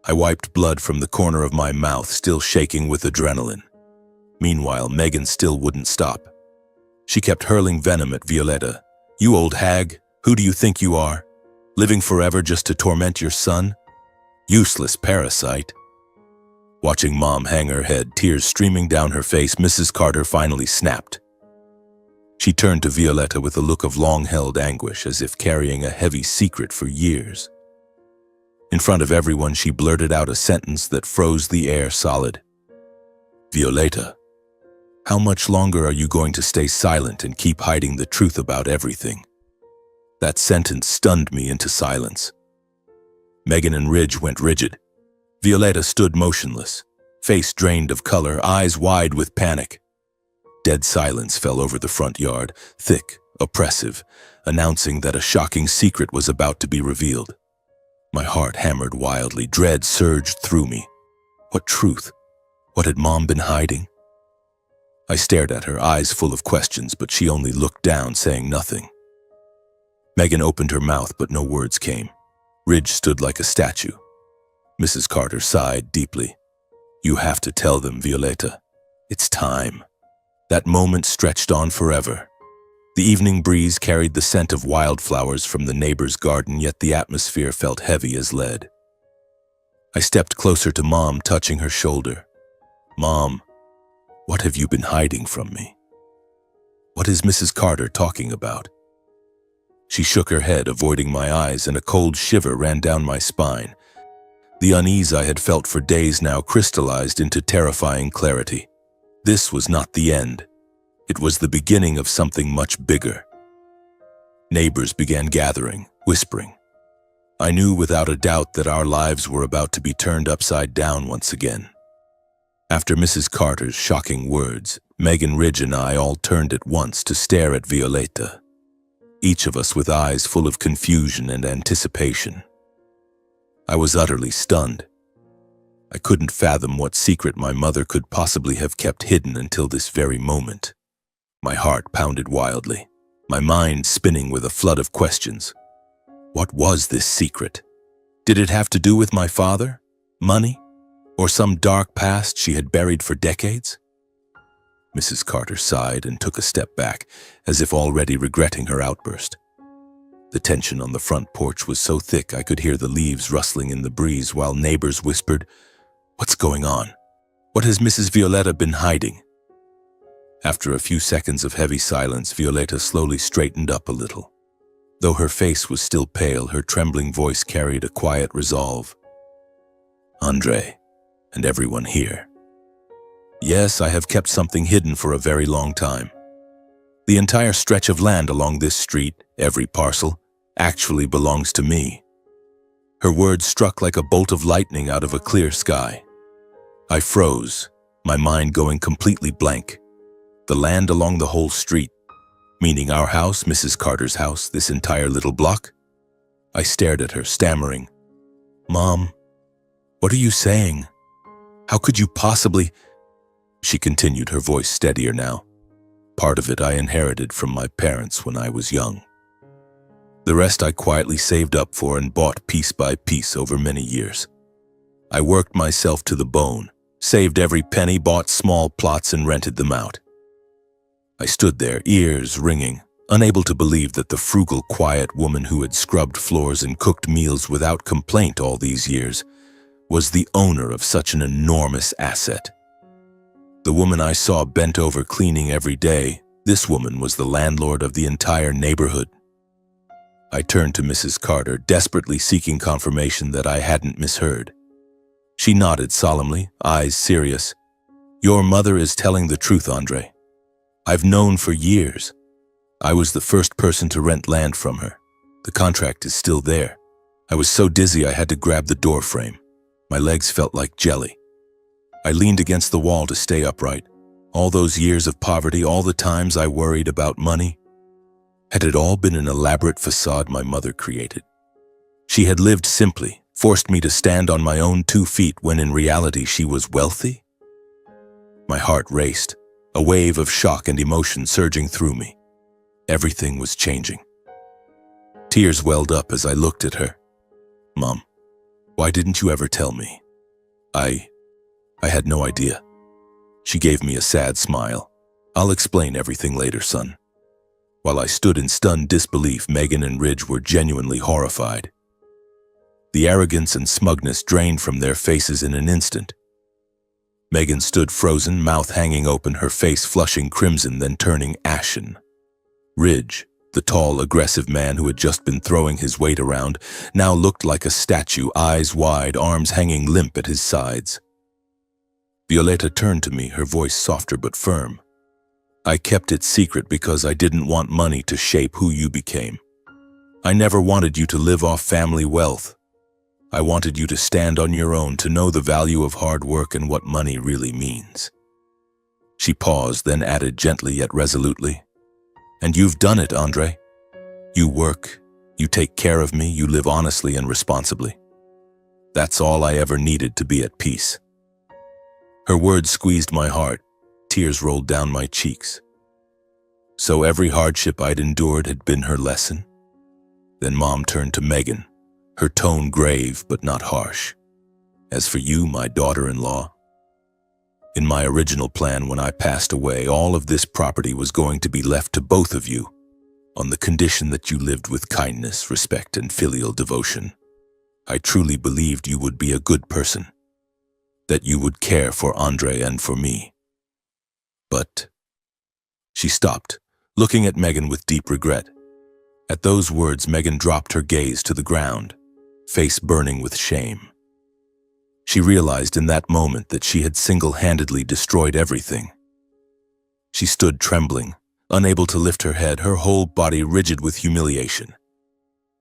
I wiped blood from the corner of my mouth, still shaking with adrenaline. Meanwhile, Megan still wouldn't stop. She kept hurling venom at Violetta. "You old hag, who do you think you are? Living forever just to torment your son? Useless parasite." Watching Mom hang her head, tears streaming down her face, Mrs. Carter finally snapped. She turned to Violetta with a look of long-held anguish, as if carrying a heavy secret for years. In front of everyone, she blurted out a sentence that froze the air solid. "Violetta, how much longer are you going to stay silent and keep hiding the truth about everything?" That sentence stunned me into silence. Megan and Ridge went rigid. Violetta stood motionless, face drained of color, eyes wide with panic. Dead silence fell over the front yard, thick, oppressive, announcing that a shocking secret was about to be revealed. My heart hammered wildly, dread surged through me. What truth? What had Mom been hiding? I stared at her, eyes full of questions, but she only looked down, saying nothing. Megan opened her mouth, but no words came. Ridge stood like a statue. Mrs. Carter sighed deeply. "You have to tell them, Violetta. It's time." That moment stretched on forever. The evening breeze carried the scent of wildflowers from the neighbor's garden, yet the atmosphere felt heavy as lead. I stepped closer to Mom, touching her shoulder. "Mom, what have you been hiding from me? What is Mrs. Carter talking about?" She shook her head, avoiding my eyes, and a cold shiver ran down my spine. The unease I had felt for days now crystallized into terrifying clarity. This was not the end. It was the beginning of something much bigger. Neighbors began gathering, whispering. I knew without a doubt that our lives were about to be turned upside down once again. After Mrs. Carter's shocking words, Megan, Ridge, and I all turned at once to stare at Violetta, each of us with eyes full of confusion and anticipation. I was utterly stunned. I couldn't fathom what secret my mother could possibly have kept hidden until this very moment. My heart pounded wildly, my mind spinning with a flood of questions. What was this secret? Did it have to do with my father, money, or some dark past she had buried for decades? Mrs. Carter sighed and took a step back, as if already regretting her outburst. The tension on the front porch was so thick I could hear the leaves rustling in the breeze while neighbors whispered, "What's going on? What has Mrs. Violetta been hiding?" After a few seconds of heavy silence, Violetta slowly straightened up a little. Though her face was still pale, her trembling voice carried a quiet resolve. "Andre, and everyone here. Yes, I have kept something hidden for a very long time. The entire stretch of land along this street, every parcel, actually belongs to me." Her words struck like a bolt of lightning out of a clear sky. I froze, my mind going completely blank. The land along the whole street, meaning our house, Mrs. Carter's house, this entire little block? I stared at her, stammering, "Mom, what are you saying? How could you possibly—" She continued, her voice steadier now. "Part of it I inherited from my parents when I was young. The rest I quietly saved up for and bought piece by piece over many years. I worked myself to the bone, saved every penny, bought small plots and rented them out. I stood there, ears ringing, unable to believe that the frugal, quiet woman who had scrubbed floors and cooked meals without complaint all these years was the owner of such an enormous asset. The woman I saw bent over cleaning every day, this woman was the landlord of the entire neighborhood. I turned to Mrs. Carter, desperately seeking confirmation that I hadn't misheard. She nodded solemnly, eyes serious. "Your mother is telling the truth, Andre. I've known for years. I was the first person to rent land from her. The contract is still there. I was so dizzy I had to grab the door frame. My legs felt like jelly. I leaned against the wall to stay upright. All those years of poverty, all the times I worried about money. Had it all been an elaborate facade my mother created? She had lived simply, forced me to stand on my own 2 feet when in reality she was wealthy? My heart raced, a wave of shock and emotion surging through me. Everything was changing. Tears welled up as I looked at her. "Mom, why didn't you ever tell me? I had no idea." She gave me a sad smile. "I'll explain everything later, son." While I stood in stunned disbelief, Megan and Ridge were genuinely horrified. The arrogance and smugness drained from their faces in an instant. Megan stood frozen, mouth hanging open, her face flushing crimson, then turning ashen. Ridge, the tall, aggressive man who had just been throwing his weight around, now looked like a statue, eyes wide, arms hanging limp at his sides. Violeta turned to me, her voice softer but firm. "I kept it secret because I didn't want money to shape who you became. I never wanted you to live off family wealth. I wanted you to stand on your own, to know the value of hard work and what money really means." She paused, then added gently yet resolutely, "And you've done it, Andre. You work, you take care of me, you live honestly and responsibly. That's all I ever needed to be at peace." Her words squeezed my heart. Tears rolled down my cheeks. So every hardship I'd endured had been her lesson? Then Mom turned to Megan, her tone grave but not harsh. "As for you, my daughter-in-law, in my original plan when I passed away, all of this property was going to be left to both of you, on the condition that you lived with kindness, respect, and filial devotion. I truly believed you would be a good person, that you would care for Andre and for me. But..." She stopped, looking at Megan with deep regret. At those words, Megan dropped her gaze to the ground, face burning with shame. She realized in that moment that she had single-handedly destroyed everything. She stood trembling, unable to lift her head, her whole body rigid with humiliation.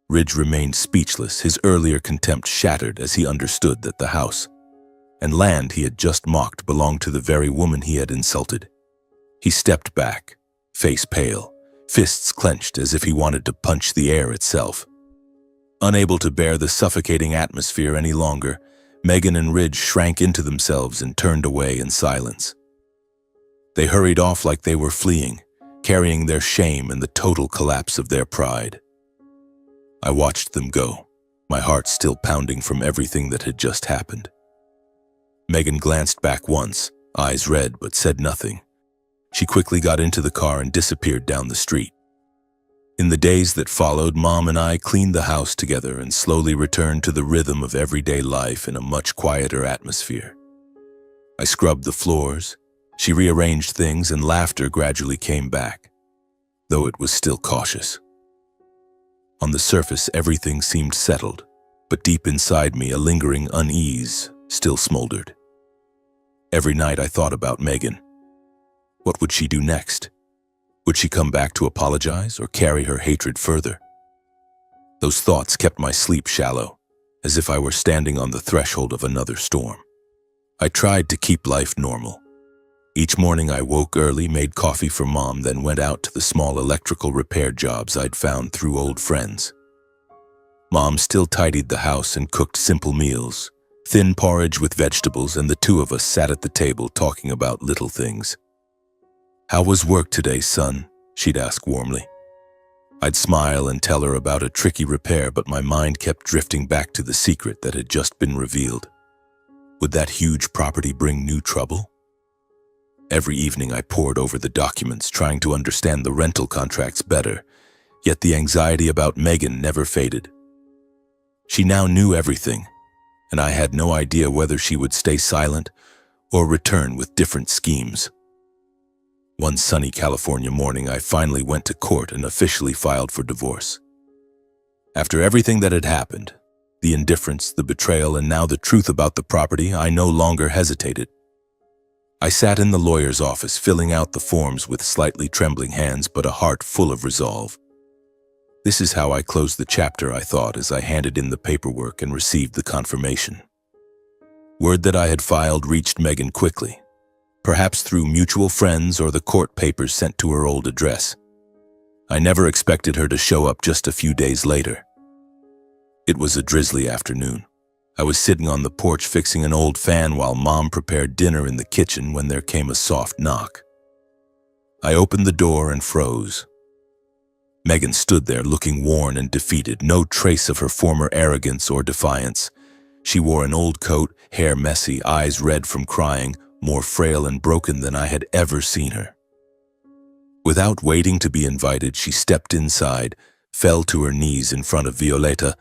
Ridge remained speechless, his earlier contempt shattered as he understood that the house and land he had just mocked belonged to the very woman he had insulted. He stepped back, face pale, fists clenched as if he wanted to punch the air itself. Unable to bear the suffocating atmosphere any longer, Megan and Ridge shrank into themselves and turned away in silence. They hurried off like they were fleeing, carrying their shame and the total collapse of their pride. I watched them go, my heart still pounding from everything that had just happened. Megan glanced back once, eyes red, but said nothing. She quickly got into the car and disappeared down the street. In the days that followed, Mom and I cleaned the house together and slowly returned to the rhythm of everyday life in a much quieter atmosphere. I scrubbed the floors, she rearranged things, and laughter gradually came back, though it was still cautious. On the surface, everything seemed settled, but deep inside me, a lingering unease still smoldered. Every night I thought about Megan. What would she do next? Would she come back to apologize or carry her hatred further? Those thoughts kept my sleep shallow, as if I were standing on the threshold of another storm. I tried to keep life normal. Each morning I woke early, made coffee for Mom, then went out to the small electrical repair jobs I'd found through old friends. Mom still tidied the house and cooked simple meals, thin porridge with vegetables, and the two of us sat at the table talking about little things. "How was work today, son?" she'd ask warmly. I'd smile and tell her about a tricky repair, but my mind kept drifting back to the secret that had just been revealed. Would that huge property bring new trouble? Every evening I pored over the documents, trying to understand the rental contracts better, yet the anxiety about Megan never faded. She now knew everything, and I had no idea whether she would stay silent or return with different schemes. One sunny California morning, I finally went to court and officially filed for divorce. After everything that had happened, the indifference, the betrayal, and now the truth about the property, I no longer hesitated. I sat in the lawyer's office, filling out the forms with slightly trembling hands, but a heart full of resolve. This is how I closed the chapter, I thought, as I handed in the paperwork and received the confirmation. Word that I had filed reached Megan quickly, perhaps through mutual friends or the court papers sent to her old address. I never expected her to show up just a few days later. It was a drizzly afternoon. I was sitting on the porch fixing an old fan while Mom prepared dinner in the kitchen when there came a soft knock. I opened the door and froze. Megan stood there looking worn and defeated, no trace of her former arrogance or defiance. She wore an old coat, hair messy, eyes red from crying, more frail and broken than I had ever seen her. Without waiting to be invited, she stepped inside, fell to her knees in front of Violeta,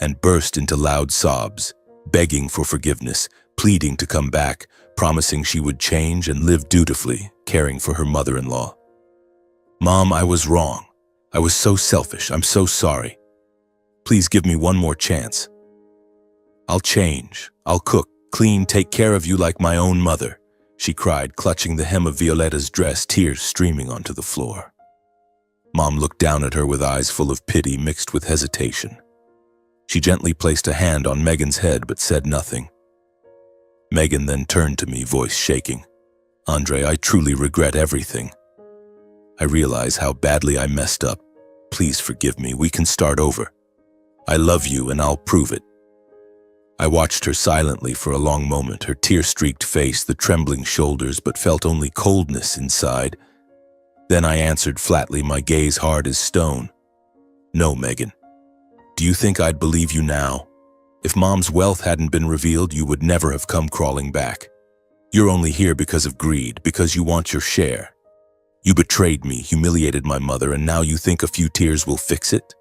and burst into loud sobs, begging for forgiveness, pleading to come back, promising she would change and live dutifully, caring for her mother-in-law. "Mom, I was wrong. I was so selfish. I'm so sorry. Please give me one more chance. I'll change. I'll cook, clean, take care of you like my own mother," she cried, clutching the hem of Violeta's dress, tears streaming onto the floor. Mom looked down at her with eyes full of pity mixed with hesitation. She gently placed a hand on Megan's head but said nothing. Megan then turned to me, voice shaking. "Andre, I truly regret everything. I realize how badly I messed up. Please forgive me. We can start over. I love you and I'll prove it." I watched her silently for a long moment, her tear-streaked face, the trembling shoulders, but felt only coldness inside. Then I answered flatly, my gaze hard as stone. "No, Megan. Do you think I'd believe you now? If Mom's wealth hadn't been revealed, you would never have come crawling back. You're only here because of greed, because you want your share. You betrayed me, humiliated my mother, and now you think a few tears will fix it?"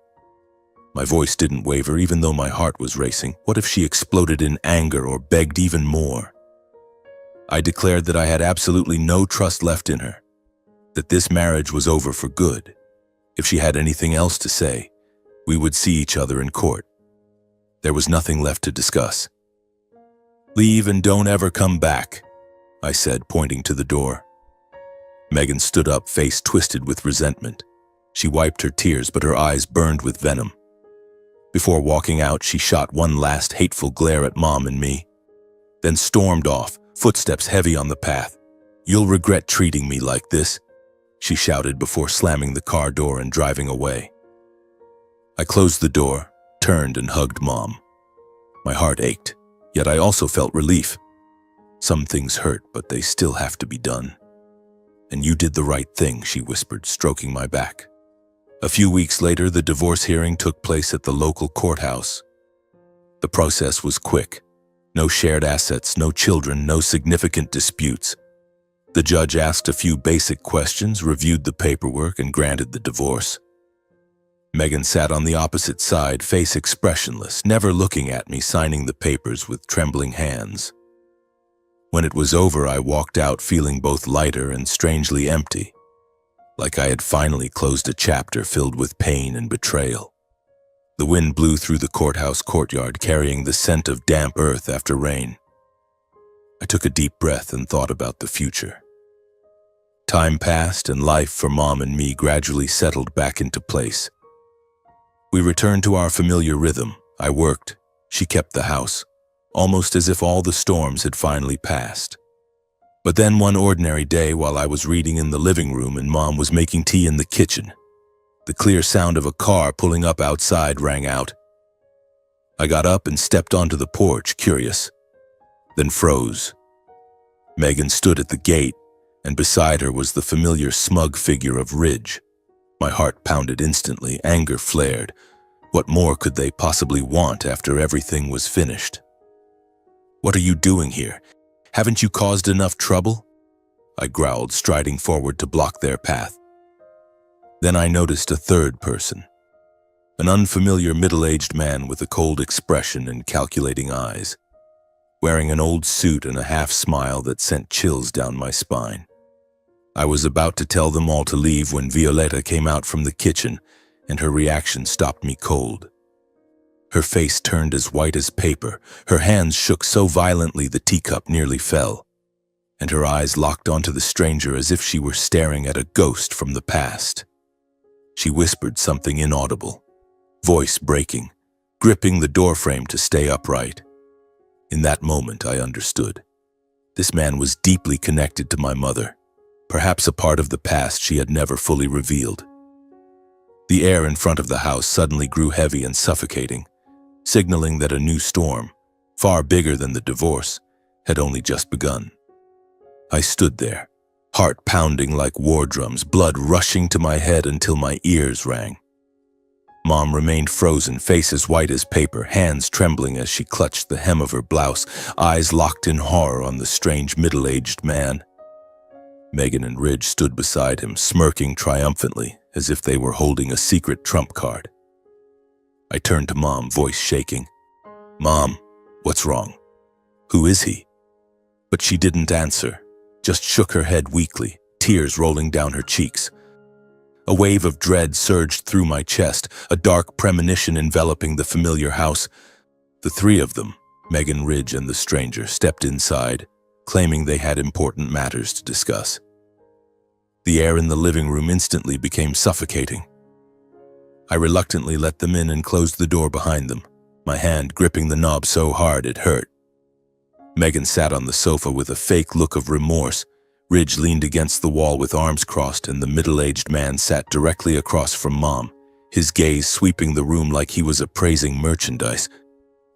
My voice didn't waver, even though my heart was racing. What if she exploded in anger or begged even more? I declared that I had absolutely no trust left in her, that this marriage was over for good. If she had anything else to say, we would see each other in court. There was nothing left to discuss. "Leave and don't ever come back," I said, pointing to the door. Megan stood up, face twisted with resentment. She wiped her tears, but her eyes burned with venom. Before walking out, she shot one last hateful glare at Mom and me, then stormed off, footsteps heavy on the path. "You'll regret treating me like this," she shouted before slamming the car door and driving away. I closed the door, turned and hugged Mom. My heart ached, yet I also felt relief. Some things hurt, but they still have to be done. "And you did the right thing," she whispered, stroking my back. A few weeks later, the divorce hearing took place at the local courthouse. The process was quick. No shared assets, no children, no significant disputes. The judge asked a few basic questions, reviewed the paperwork, and granted the divorce. Megan sat on the opposite side, face expressionless, never looking at me, signing the papers with trembling hands. When it was over, I walked out feeling both lighter and strangely empty, like I had finally closed a chapter filled with pain and betrayal. The wind blew through the courthouse courtyard, carrying the scent of damp earth after rain. I took a deep breath and thought about the future. Time passed, and life for Mom and me gradually settled back into place. We returned to our familiar rhythm. I worked, she kept the house, almost as if all the storms had finally passed. But then one ordinary day, while I was reading in the living room and Mom was making tea in the kitchen, the clear sound of a car pulling up outside rang out. I got up and stepped onto the porch, curious, then froze. Megan stood at the gate, and beside her was the familiar smug figure of Ridge. My heart pounded instantly, anger flared. What more could they possibly want after everything was finished? What are you doing here? Haven't you caused enough trouble? I growled, striding forward to block their path. Then I noticed a third person. An unfamiliar middle-aged man with a cold expression and calculating eyes, wearing an old suit and a half-smile that sent chills down my spine. I was about to tell them all to leave when Violetta came out from the kitchen, and her reaction stopped me cold. Her face turned as white as paper, her hands shook so violently the teacup nearly fell, and her eyes locked onto the stranger as if she were staring at a ghost from the past. She whispered something inaudible, voice breaking, gripping the doorframe to stay upright. In that moment, I understood. This man was deeply connected to my mother, perhaps a part of the past she had never fully revealed. The air in front of the house suddenly grew heavy and suffocating, signaling that a new storm, far bigger than the divorce, had only just begun. I stood there, heart pounding like war drums, blood rushing to my head until my ears rang. Mom remained frozen, face as white as paper, hands trembling as she clutched the hem of her blouse, eyes locked in horror on the strange middle-aged man. Megan and Ridge stood beside him, smirking triumphantly, as if they were holding a secret trump card. I turned to Mom, voice shaking. "Mom, what's wrong? Who is he?" But she didn't answer, just shook her head weakly, tears rolling down her cheeks. A wave of dread surged through my chest, a dark premonition enveloping the familiar house. The three of them, Megan, Ridge, and the stranger, stepped inside, claiming they had important matters to discuss. The air in the living room instantly became suffocating. I reluctantly let them in and closed the door behind them, my hand gripping the knob so hard it hurt. Megan sat on the sofa with a fake look of remorse. Ridge leaned against the wall with arms crossed, and the middle-aged man sat directly across from Mom, his gaze sweeping the room like he was appraising merchandise.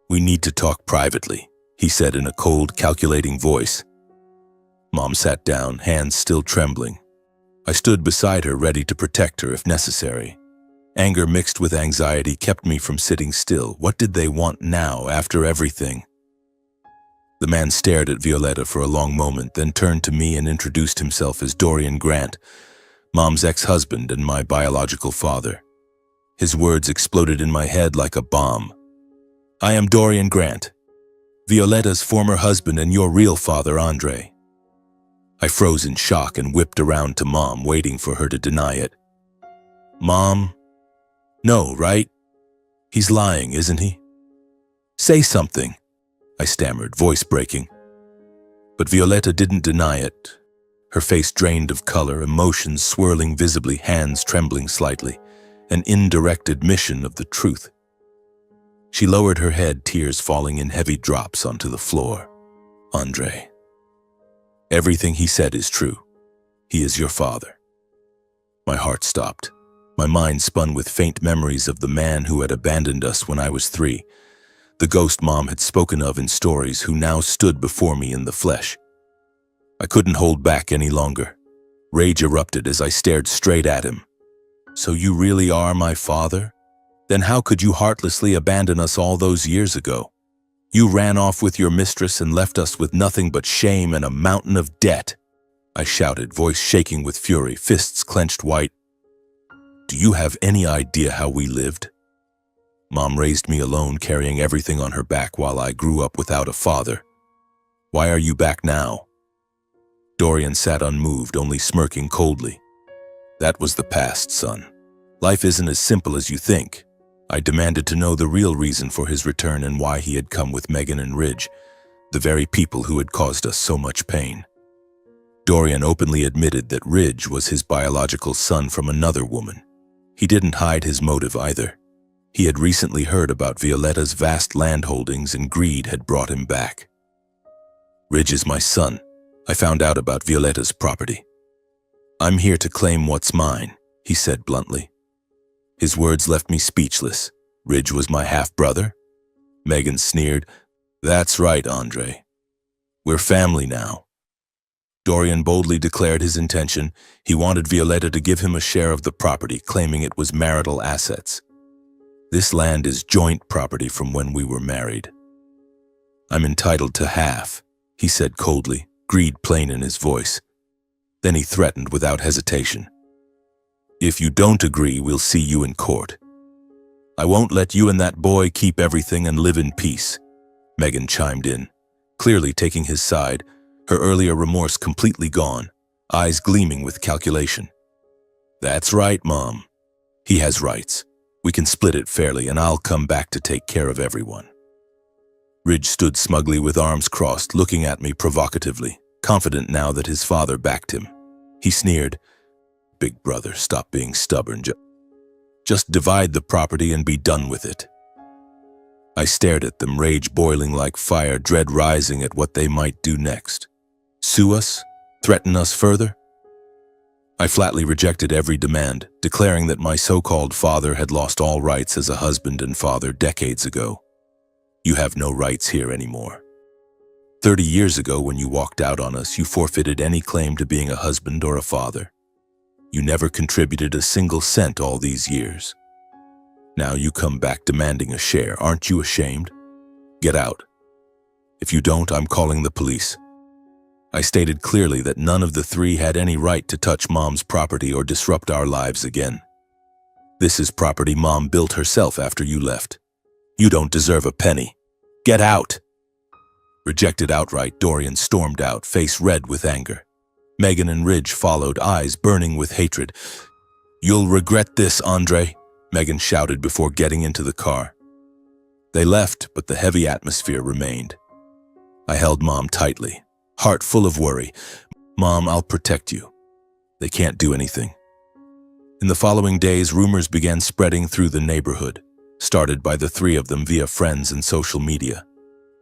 "We need to talk privately," he said in a cold, calculating voice. Mom sat down, hands still trembling. I stood beside her, ready to protect her if necessary. Anger mixed with anxiety kept me from sitting still. What did they want now, after everything? The man stared at Violetta for a long moment, then turned to me and introduced himself as Dorian Grant, Mom's ex-husband and my biological father. His words exploded in my head like a bomb. "I am Dorian Grant, Violetta's former husband and your real father, Andre." I froze in shock and whipped around to Mom, waiting for her to deny it. "Mom? No, right? He's lying, isn't he? Say something," I stammered, voice breaking. But Violetta didn't deny it. Her face drained of color, emotions swirling visibly, hands trembling slightly, an indirect admission of the truth. She lowered her head, tears falling in heavy drops onto the floor. "Andre, everything he said is true. He is your father." My heart stopped. My mind spun with faint memories of the man who had abandoned us when I was 3, the ghost Mom had spoken of in stories, who now stood before me in the flesh. I couldn't hold back any longer. Rage erupted as I stared straight at him. "So you really are my father? Then how could you heartlessly abandon us all those years ago? You ran off with your mistress and left us with nothing but shame and a mountain of debt," I shouted, voice shaking with fury, fists clenched white. "Do you have any idea how we lived? Mom raised me alone, carrying everything on her back while I grew up without a father. Why are you back now?" Dorian sat unmoved, only smirking coldly. "That was the past, son. Life isn't as simple as you think." I demanded to know the real reason for his return and why he had come with Megan and Ridge, the very people who had caused us so much pain. Dorian openly admitted that Ridge was his biological son from another woman. He didn't hide his motive either. He had recently heard about Violetta's vast land holdings, and greed had brought him back. "Ridge is my son. I found out about Violetta's property. I'm here to claim what's mine," he said bluntly. His words left me speechless. "Ridge was my half-brother?" Megan sneered. "That's right, Andre. We're family now." Dorian boldly declared his intention. He wanted Violetta to give him a share of the property, claiming it was marital assets. "This land is joint property from when we were married." I'm entitled to half, he said coldly, greed plain in his voice. Then he threatened without hesitation. If you don't agree, we'll see you in court. I won't let you and that boy keep everything and live in peace, Megan chimed in, clearly taking his side, her earlier remorse completely gone, eyes gleaming with calculation. That's right, Mom. He has rights. We can split it fairly and I'll come back to take care of everyone. Ridge stood smugly with arms crossed, looking at me provocatively, confident now that his father backed him. He sneered, Big brother, stop being stubborn. Just divide the property and be done with it. I stared at them, rage boiling like fire, dread rising at what they might do next. Sue us? Threaten us further? I flatly rejected every demand, declaring that my so-called father had lost all rights as a husband and father decades ago. You have no rights here anymore. 30 years ago, when you walked out on us, you forfeited any claim to being a husband or a father. You never contributed a single cent all these years. Now you come back demanding a share. Aren't you ashamed? Get out. If you don't, I'm calling the police. I stated clearly that none of the three had any right to touch Mom's property or disrupt our lives again. This is property Mom built herself after you left. You don't deserve a penny. Get out! Rejected outright, Dorian stormed out, face red with anger. Megan and Ridge followed, eyes burning with hatred. You'll regret this, Andre, Megan shouted before getting into the car. They left, but the heavy atmosphere remained. I held Mom tightly, heart full of worry. Mom, I'll protect you. They can't do anything. In the following days, rumors began spreading through the neighborhood, started by the three of them via friends and social media.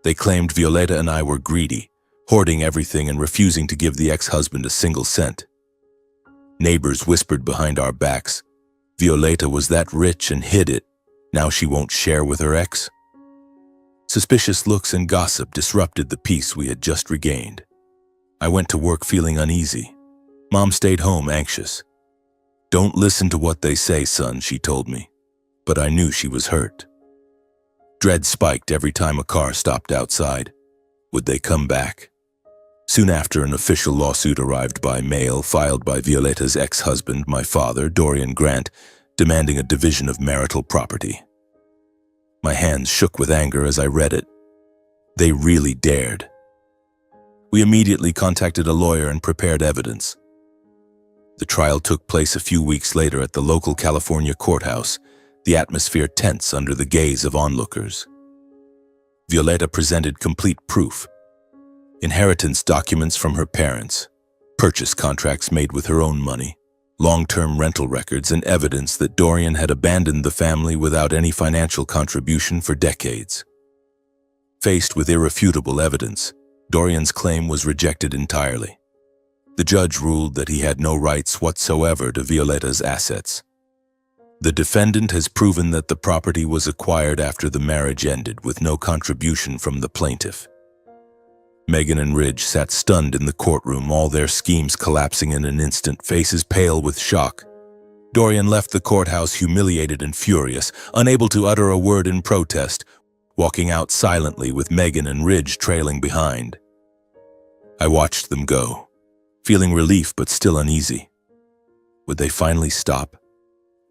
They claimed Violeta and I were greedy, hoarding everything and refusing to give the ex-husband a single cent. Neighbors whispered behind our backs, Violeta was that rich and hid it. Now she won't share with her ex. Suspicious looks and gossip disrupted the peace we had just regained. I went to work feeling uneasy. Mom stayed home anxious. Don't listen to what they say, son, she told me. But I knew she was hurt. Dread spiked every time a car stopped outside. Would they come back? Soon after, an official lawsuit arrived by mail filed by Violeta's ex-husband, my father, Dorian Grant, demanding a division of marital property. My hands shook with anger as I read it. They really dared. We immediately contacted a lawyer and prepared evidence. The trial took place a few weeks later at the local California courthouse, the atmosphere tense under the gaze of onlookers. Violeta presented complete proof. Inheritance documents from her parents, purchase contracts made with her own money, long-term rental records, and evidence that Dorian had abandoned the family without any financial contribution for decades. Faced with irrefutable evidence, Dorian's claim was rejected entirely. The judge ruled that he had no rights whatsoever to Violeta's assets. The defendant has proven that the property was acquired after the marriage ended with no contribution from the plaintiff. Megan and Ridge sat stunned in the courtroom, all their schemes collapsing in an instant, faces pale with shock. Dorian left the courthouse humiliated and furious, unable to utter a word in protest, walking out silently with Megan and Ridge trailing behind. I watched them go, feeling relief but still uneasy. Would they finally stop?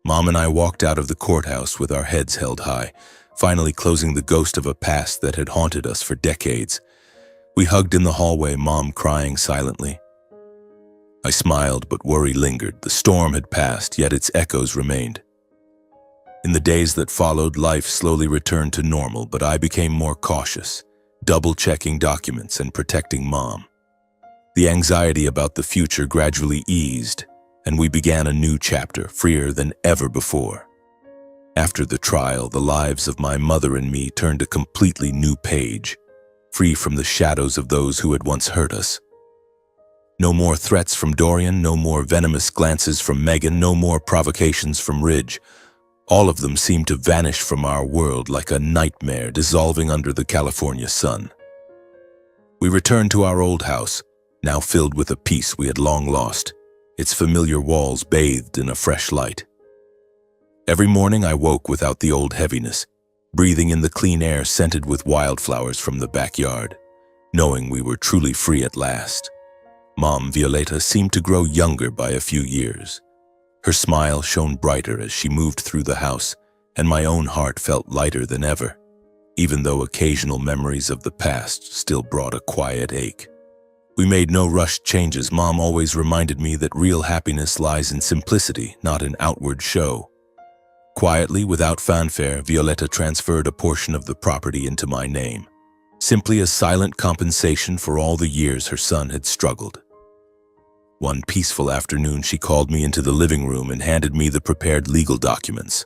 Mom and I walked out of the courthouse with our heads held high, finally closing the ghost of a past that had haunted us for decades. We hugged in the hallway, Mom crying silently. I smiled, but worry lingered. The storm had passed, yet its echoes remained. In the days that followed, life slowly returned to normal, but I became more cautious, double-checking documents and protecting Mom. The anxiety about the future gradually eased, and we began a new chapter, freer than ever before. After the trial, the lives of my mother and me turned a completely new page, free from the shadows of those who had once hurt us. No more threats from Dorian, no more venomous glances from Megan, no more provocations from Ridge. All of them seemed to vanish from our world like a nightmare dissolving under the California sun. We returned to our old house, now filled with a peace we had long lost, its familiar walls bathed in a fresh light. Every morning I woke without the old heaviness, breathing in the clean air scented with wildflowers from the backyard, knowing we were truly free at last. Mom, Violeta, seemed to grow younger by a few years. Her smile shone brighter as she moved through the house, and my own heart felt lighter than ever, even though occasional memories of the past still brought a quiet ache. We made no rushed changes. Mom always reminded me that real happiness lies in simplicity, not in outward show. Quietly, without fanfare, Violeta transferred a portion of the property into my name, simply a silent compensation for all the years her son had struggled. One peaceful afternoon, she called me into the living room and handed me the prepared legal documents.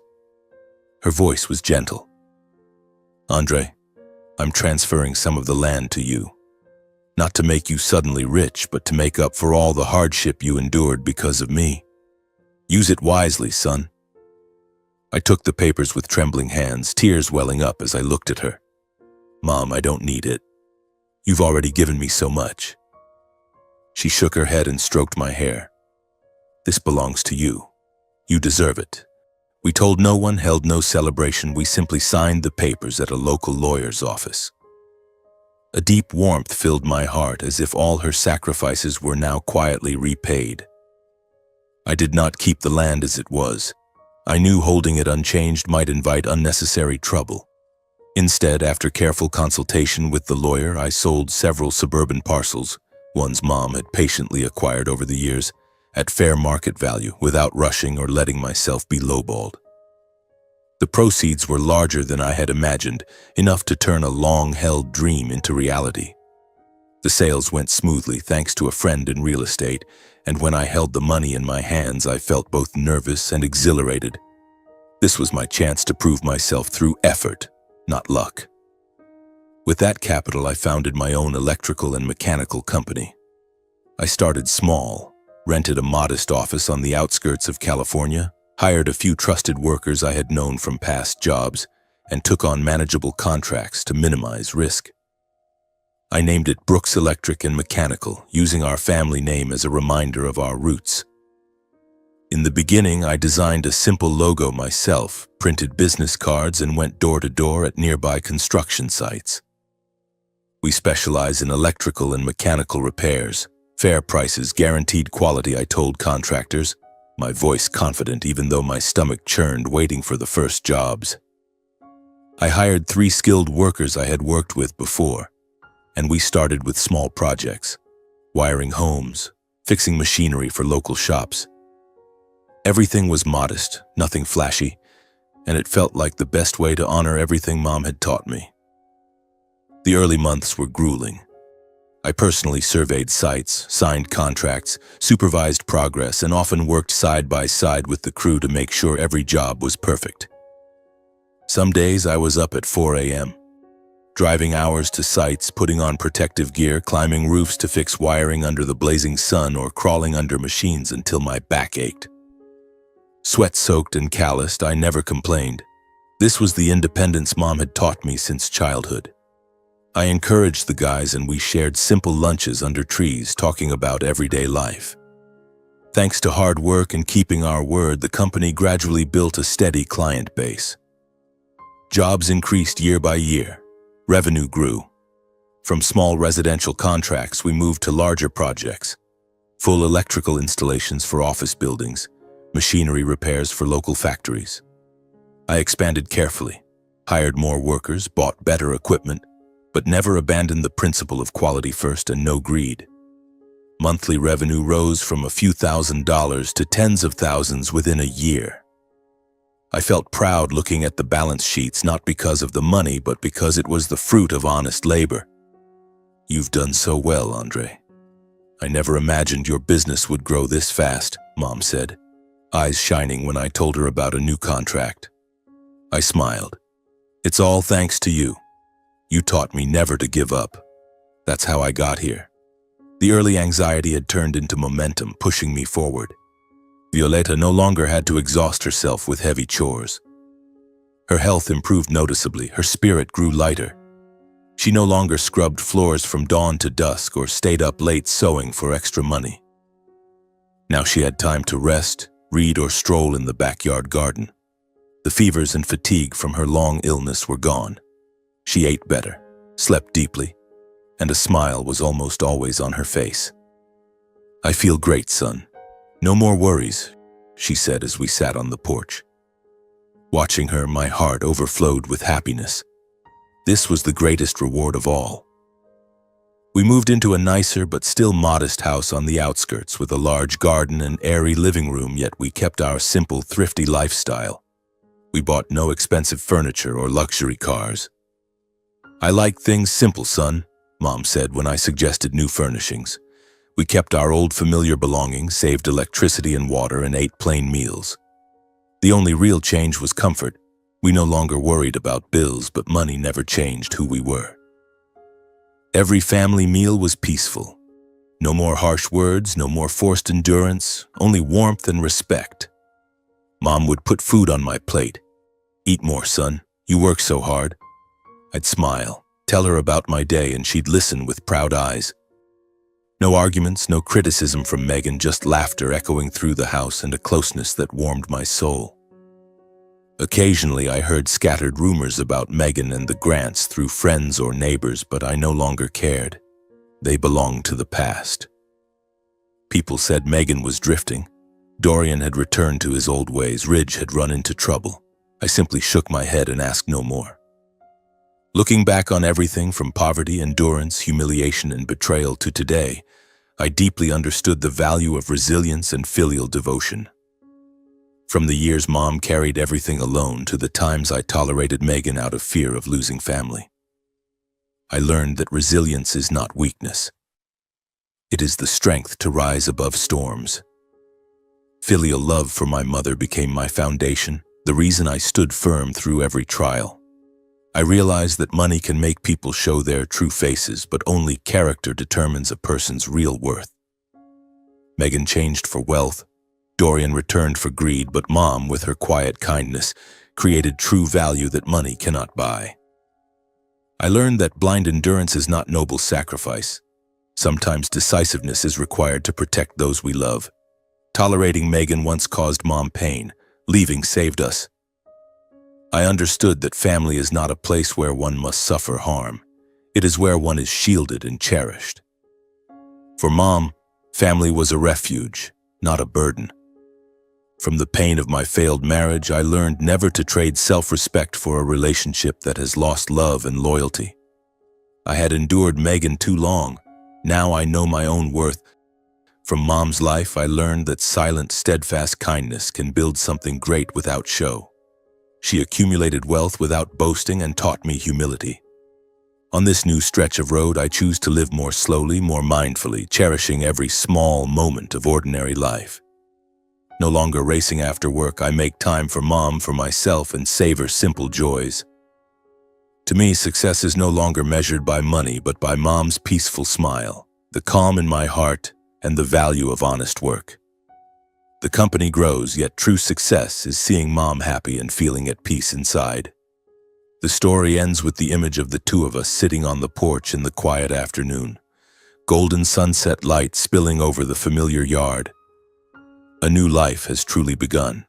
Her voice was gentle. "Andre, I'm transferring some of the land to you. Not to make you suddenly rich, but to make up for all the hardship you endured because of me. Use it wisely, son." I took the papers with trembling hands, tears welling up as I looked at her. "Mom, I don't need it. You've already given me so much." She shook her head and stroked my hair. "This belongs to you. You deserve it." We told no one, held no celebration. We simply signed the papers at a local lawyer's office. A deep warmth filled my heart, as if all her sacrifices were now quietly repaid. I did not keep the land as it was. I knew holding it unchanged might invite unnecessary trouble. Instead, after careful consultation with the lawyer, I sold several suburban parcels, ones Mom had patiently acquired over the years, at fair market value without rushing or letting myself be lowballed. The proceeds were larger than I had imagined, enough to turn a long-held dream into reality. The sales went smoothly thanks to a friend in real estate, and when I held the money in my hands, I felt both nervous and exhilarated. This was my chance to prove myself through effort, not luck. With that capital, I founded my own electrical and mechanical company. I started small, rented a modest office on the outskirts of California, hired a few trusted workers I had known from past jobs, and took on manageable contracts to minimize risk. I named it Brooks Electric and Mechanical, using our family name as a reminder of our roots. In the beginning, I designed a simple logo myself, printed business cards, and went door to door at nearby construction sites. We specialize in electrical and mechanical repairs. Fair prices, guaranteed quality, I told contractors, my voice confident even though my stomach churned waiting for the first jobs. I hired 3 skilled workers I had worked with before, and we started with small projects, wiring homes, fixing machinery for local shops. Everything was modest, nothing flashy, and it felt like the best way to honor everything Mom had taught me. The early months were grueling. I personally surveyed sites, signed contracts, supervised progress, and often worked side by side with the crew to make sure every job was perfect. Some days I was up at 4 a.m., driving hours to sites, putting on protective gear, climbing roofs to fix wiring under the blazing sun, or crawling under machines until my back ached. Sweat-soaked and calloused, I never complained. This was the independence Mom had taught me since childhood. I encouraged the guys, and we shared simple lunches under trees, talking about everyday life. Thanks to hard work and keeping our word, the company gradually built a steady client base. Jobs increased year by year. Revenue grew. From small residential contracts, we moved to larger projects, full electrical installations for office buildings, machinery repairs for local factories. I expanded carefully, hired more workers, bought better equipment, but never abandoned the principle of quality first and no greed. Monthly revenue rose from a few $1,000s to tens of thousands within a year. I felt proud looking at the balance sheets, not because of the money, but because it was the fruit of honest labor. "You've done so well, Andre. I never imagined your business would grow this fast," Mom said, eyes shining when I told her about a new contract. I smiled. "It's all thanks to you. You taught me never to give up. That's how I got here." The early anxiety had turned into momentum, pushing me forward. Violeta no longer had to exhaust herself with heavy chores. Her health improved noticeably, her spirit grew lighter. She no longer scrubbed floors from dawn to dusk or stayed up late sewing for extra money. Now she had time to rest, read, or stroll in the backyard garden. The fevers and fatigue from her long illness were gone. She ate better, slept deeply, and a smile was almost always on her face. "I feel great, son. No more worries," she said as we sat on the porch. Watching her, my heart overflowed with happiness. This was the greatest reward of all. We moved into a nicer but still modest house on the outskirts with a large garden and airy living room, yet we kept our simple, thrifty lifestyle. We bought no expensive furniture or luxury cars. "I like things simple, son," Mom said when I suggested new furnishings. We kept our old familiar belongings, saved electricity and water, and ate plain meals. The only real change was comfort. We no longer worried about bills, but money never changed who we were. Every family meal was peaceful. No more harsh words, no more forced endurance, only warmth and respect. Mom would put food on my plate. "Eat more, son. You work so hard." I'd smile, tell her about my day, and she'd listen with proud eyes. No arguments, no criticism from Megan, just laughter echoing through the house and a closeness that warmed my soul. Occasionally, I heard scattered rumors about Megan and the Grants through friends or neighbors, but I no longer cared. They belonged to the past. People said Megan was drifting. Dorian had returned to his old ways. Ridge had run into trouble. I simply shook my head and asked no more. Looking back on everything from poverty, endurance, humiliation, and betrayal to today, I deeply understood the value of resilience and filial devotion. From the years Mom carried everything alone to the times I tolerated Megan out of fear of losing family, I learned that resilience is not weakness. It is the strength to rise above storms. Filial love for my mother became my foundation, the reason I stood firm through every trial. I realized that money can make people show their true faces, but only character determines a person's real worth. Megan changed for wealth. Dorian returned for greed, but Mom, with her quiet kindness, created true value that money cannot buy. I learned that blind endurance is not noble sacrifice. Sometimes decisiveness is required to protect those we love. Tolerating Megan once caused Mom pain. Leaving saved us. I understood that family is not a place where one must suffer harm. It is where one is shielded and cherished. For Mom, family was a refuge, not a burden. From the pain of my failed marriage, I learned never to trade self-respect for a relationship that has lost love and loyalty. I had endured Megan too long. Now I know my own worth. From Mom's life, I learned that silent, steadfast kindness can build something great without show. She accumulated wealth without boasting and taught me humility. On this new stretch of road, I choose to live more slowly, more mindfully, cherishing every small moment of ordinary life. No longer racing after work, I make time for Mom, for myself, and savor simple joys. To me, success is no longer measured by money, but by Mom's peaceful smile, the calm in my heart, and the value of honest work. The company grows, yet true success is seeing Mom happy and feeling at peace inside. The story ends with the image of the two of us sitting on the porch in the quiet afternoon, golden sunset light spilling over the familiar yard. A new life has truly begun.